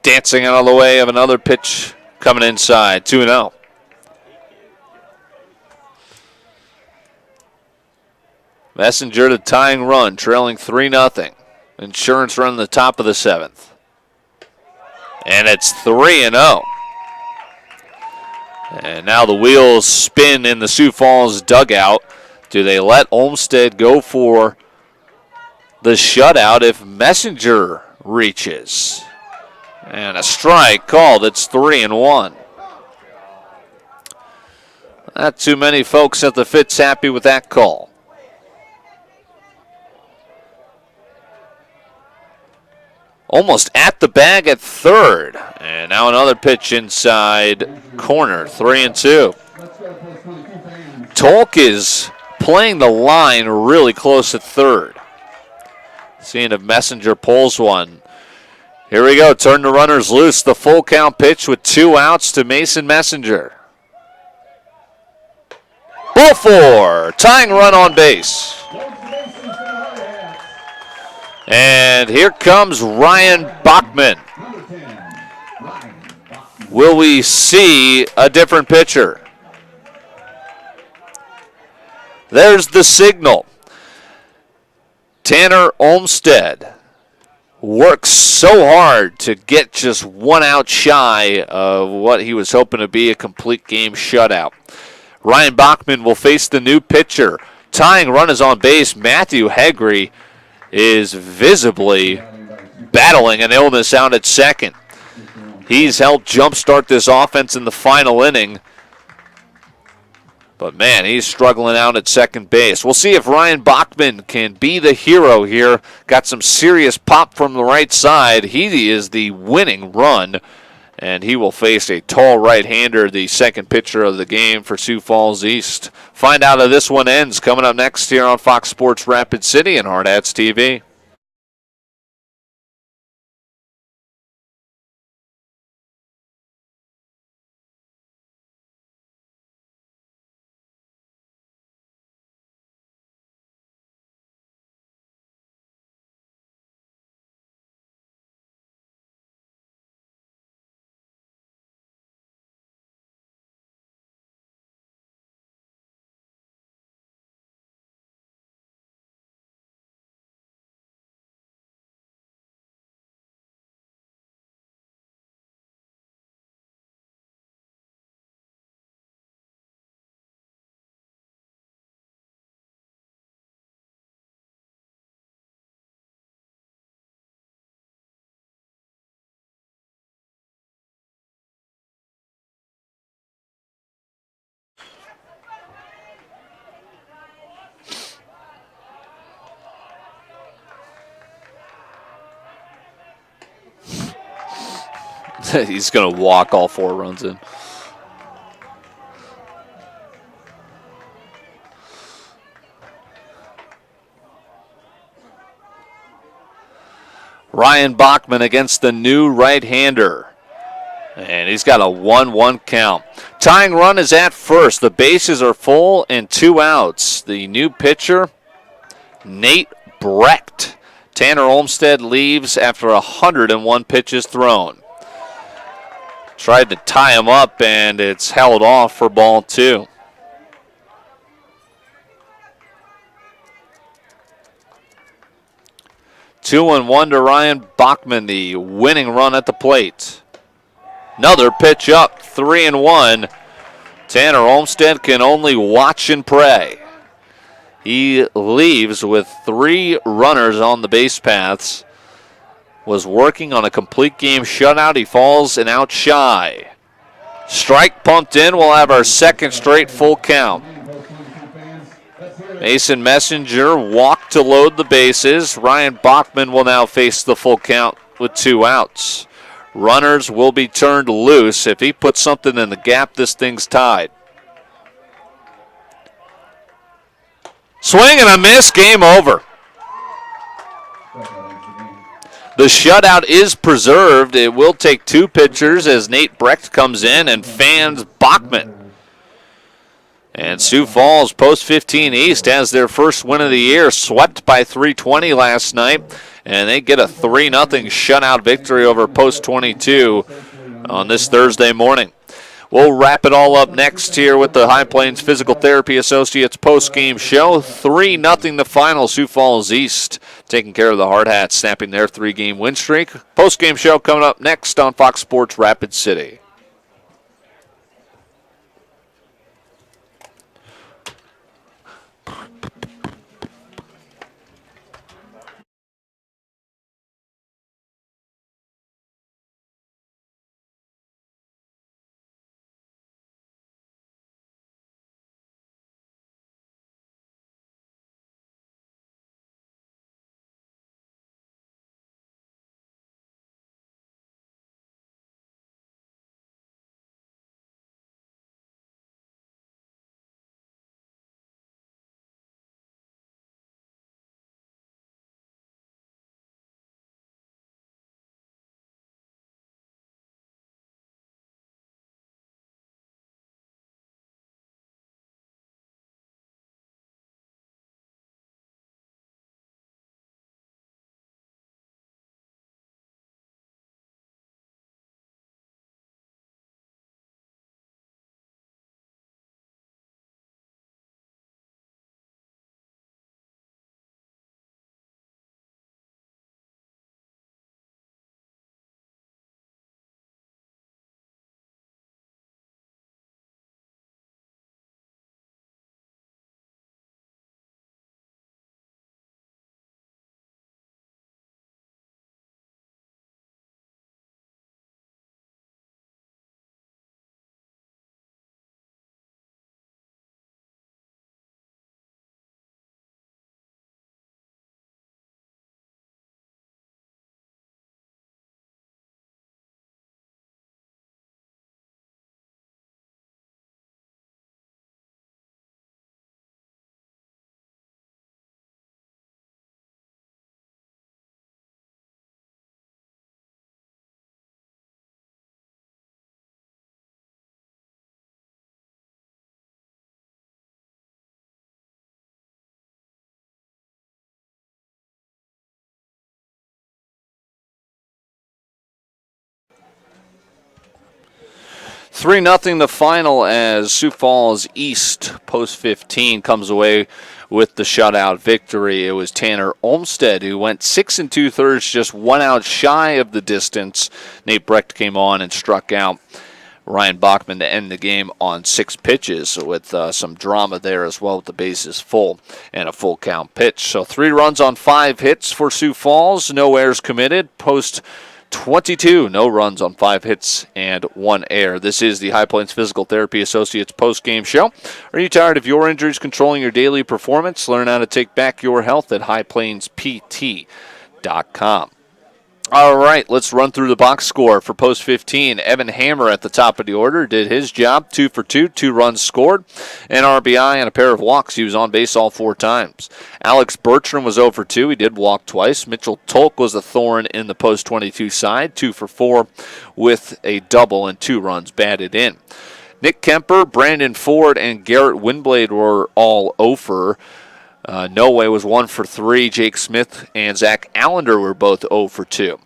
Dancing out of the way of another pitch coming inside, 2-0. Messenger the tying run, trailing 3-0. Insurance run the top of the 7th. And it's 3-0. And now the wheels spin in the Sioux Falls dugout. Do they let Olmsted go for the shutout if Messenger reaches? And a strike called. It's 3-1. Not too many folks at the Fitz happy with that call. Almost at the bag at third. And now another pitch inside corner, 3-2. Tolk is playing the line really close at third. Seeing if Messenger pulls one. Here we go, turn the runners loose. The full count pitch with 2 outs to Mason Messenger. Ball 4, tying run on base. And here comes Ryan Bachman. Will we see a different pitcher? There's the signal. Tanner Olmsted works so hard to get just 1 out shy of what he was hoping to be a complete game shutout. Ryan Bachman will face the new pitcher. Tying run is on base. Matthew Hegre is visibly battling an illness out at second. He's helped jumpstart this offense in the final inning. But, man, he's struggling out at second base. We'll see if Ryan Bachman can be the hero here. Got some serious pop from the right side. He is the winning run, and he will face a tall right-hander, the second pitcher of the game for Sioux Falls East. Find out how this one ends coming up next here on Fox Sports Rapid City and Hardhats TV. He's going to walk all 4 runs in. Ryan Bachman against the new right-hander. And he's got a 1-1 count. Tying run is at first. The bases are full and 2 outs. The new pitcher, Nate Brecht, Tanner Olmsted leaves after 101 pitches thrown. Tried to tie him up, and it's held off for ball 2. Two and one to Ryan Bachman, the winning run at the plate. Another pitch up, 3-1. Tanner Olmsted can only watch and pray. He leaves with 3 runners on the base paths. Was working on a complete game shutout. He falls and out shy. Strike pumped in. We'll have our second straight full count. Mason Messenger walked to load the bases. Ryan Bachman will now face the full count with 2 outs. Runners will be turned loose. If he puts something in the gap, this thing's tied. Swing and a miss. Game over. The shutout is preserved. It will take 2 pitchers as Nate Brecht comes in and fans Bachman. And Sioux Falls Post 15 East has their first win of the year, swept by 320 last night, and they get a 3-0 shutout victory over Post 22 on this Thursday morning. We'll wrap it all up next here with the High Plains Physical Therapy Associates post-game show. 3-0 the final, Sioux Falls East taking care of the Hardhats, snapping their 3-game win streak. Post-game show coming up next on Fox Sports Rapid City. 3-0 the final as Sioux Falls East Post 15 comes away with the shutout victory. It was Tanner Olmsted who went 6 2/3, just 1 out shy of the distance. Nate Brecht came on and struck out Ryan Bachman to end the game on 6 pitches with some drama there as well with the bases full and a full count pitch. So 3 runs on 5 hits for Sioux Falls, no errors committed. Post 22, no runs on 5 hits and 1 error. This is the High Plains Physical Therapy Associates post-game show. Are you tired of your injuries controlling your daily performance? Learn how to take back your health at highplainspt.com. All right, let's run through the box score for Post 15. Evan Hammer at the top of the order did his job, 2 for 2, 2 runs scored, an RBI and a pair of walks. He was on base all 4 times. Alex Bertram was 0 for 2. He did walk twice. Mitchell Tolk was a thorn in the Post 22 side, 2 for 4 with a double and 2 runs batted in. Nick Kemper, Brandon Ford, and Garrett Windblade were all 0 for. No Way was 1 for 3. Jake Smith and Zach Allender were both 0 for 2.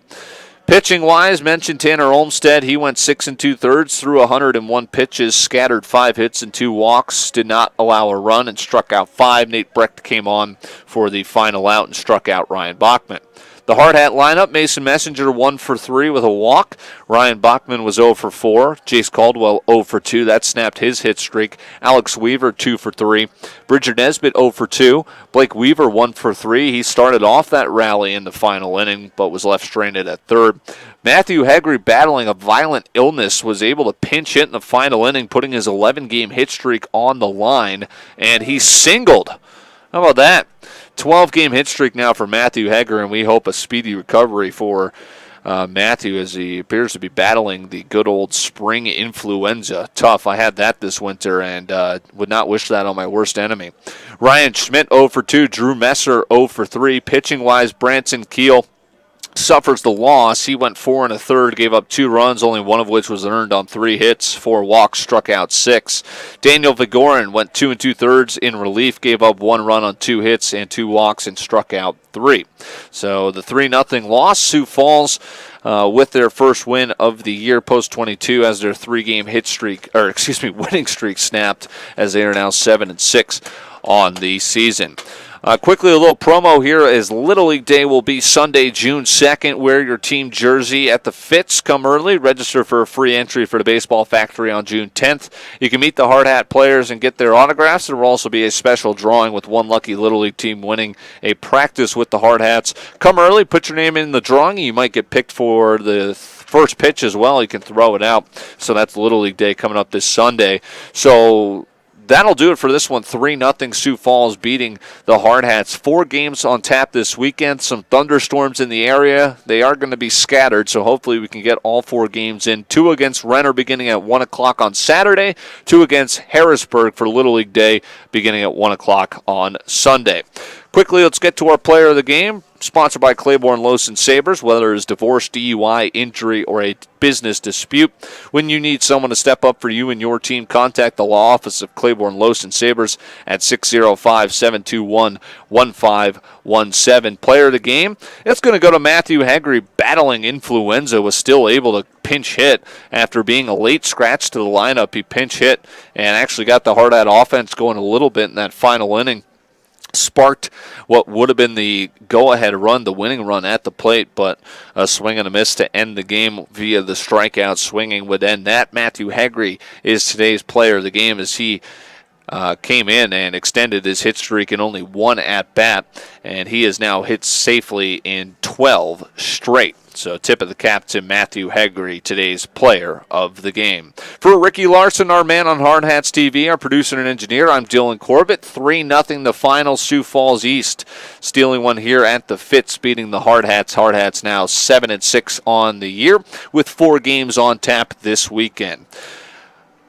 Pitching-wise, mentioned Tanner Olmstead. He went 6 2/3 through 101 pitches, scattered 5 hits and 2 walks, did not allow a run, and struck out 5. Nate Brecht came on for the final out and struck out Ryan Bachman. The Hard Hat lineup, Mason Messenger 1 for 3 with a walk. Ryan Bachman was 0 for 4. Jace Caldwell 0 for 2. That snapped his hit streak. Alex Weaver 2 for 3. Bridger Nesbitt 0 for 2. Blake Weaver 1 for 3. He started off that rally in the final inning, but was left stranded at third. Matthew Hegry, battling a violent illness, was able to pinch hit in the final inning, putting his 11-game hit streak on the line, and he singled. How about that? 12-game hit streak now for Matthew Hegger, and we hope a speedy recovery for Matthew as he appears to be battling the good old spring influenza. Tough. I had that this winter and would not wish that on my worst enemy. Ryan Schmidt 0 for 2. Drew Messer 0 for 3. Pitching-wise, Branson Keel suffers the loss. He went 4 1/3, gave up 2 runs, only one of which was earned on 3 hits, 4 walks, struck out 6. Daniel Vigorin went 2 2/3 in relief, gave up 1 run on 2 hits and 2 walks, and struck out 3. So the 3-0 loss. Sioux Falls with their first win of the year post 22 as their 3-game winning streak snapped, as they are now 7-6 on the season. Quickly, a little promo here as Little League Day will be Sunday, June 2nd. Wear your team jersey at the Fitz. Come early. Register for a free entry for the Baseball Factory on June 10th. You can meet the Hard Hat players and get their autographs. There will also be a special drawing with one lucky Little League team winning a practice with the Hard Hats. Come early. Put your name in the drawing. You might get picked for the first pitch as well. You can throw it out. So that's Little League Day coming up this Sunday. So that'll do it for this one. 3-0 Sioux Falls beating the Hard Hats. 4 games on tap this weekend. Some thunderstorms in the area. They are going to be scattered, so hopefully we can get all 4 games in. 2 against Renner beginning at 1 o'clock on Saturday. 2 against Harrisburg for Little League Day beginning at 1 o'clock on Sunday. Quickly, let's get to our player of the game. Sponsored by Claiborne Lowson Sabres. Whether it's divorce, DUI, injury, or a business dispute, when you need someone to step up for you and your team, contact the law office of Claiborne Lowson Sabres at 605-721-1517. Player of the game, it's going to go to Matthew Hegry. Battling influenza, was still able to pinch hit after being a late scratch to the lineup. He pinch hit and actually got the Hard Hat offense going a little bit in that final inning. Sparked what would have been the go-ahead run, the winning run at the plate, but a swing and a miss to end the game via the strikeout. Swinging would end that. Matthew Hegry is today's player of the game as he came in and extended his hit streak in only 1 at-bat, and he has now hit safely in 12 straight. So tip of the cap to Matthew Hegry, today's player of the game. For Ricky Larson, our man on HardhatsTV, our producer and engineer, I'm Dylan Corbett. 3-0 the final, Sioux Falls East. Stealing one here at the Fitz, beating the Hard Hats. Hard Hats now 7-6 on the year with 4 games on tap this weekend.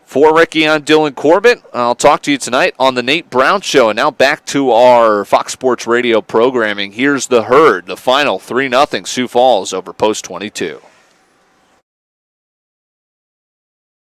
For Ricky, I'm Dylan Corbett. I'll talk to you tonight on the Nate Brown Show. And now back to our Fox Sports Radio programming. Here's the Herd, the final 3-0 Sioux Falls over Post 22.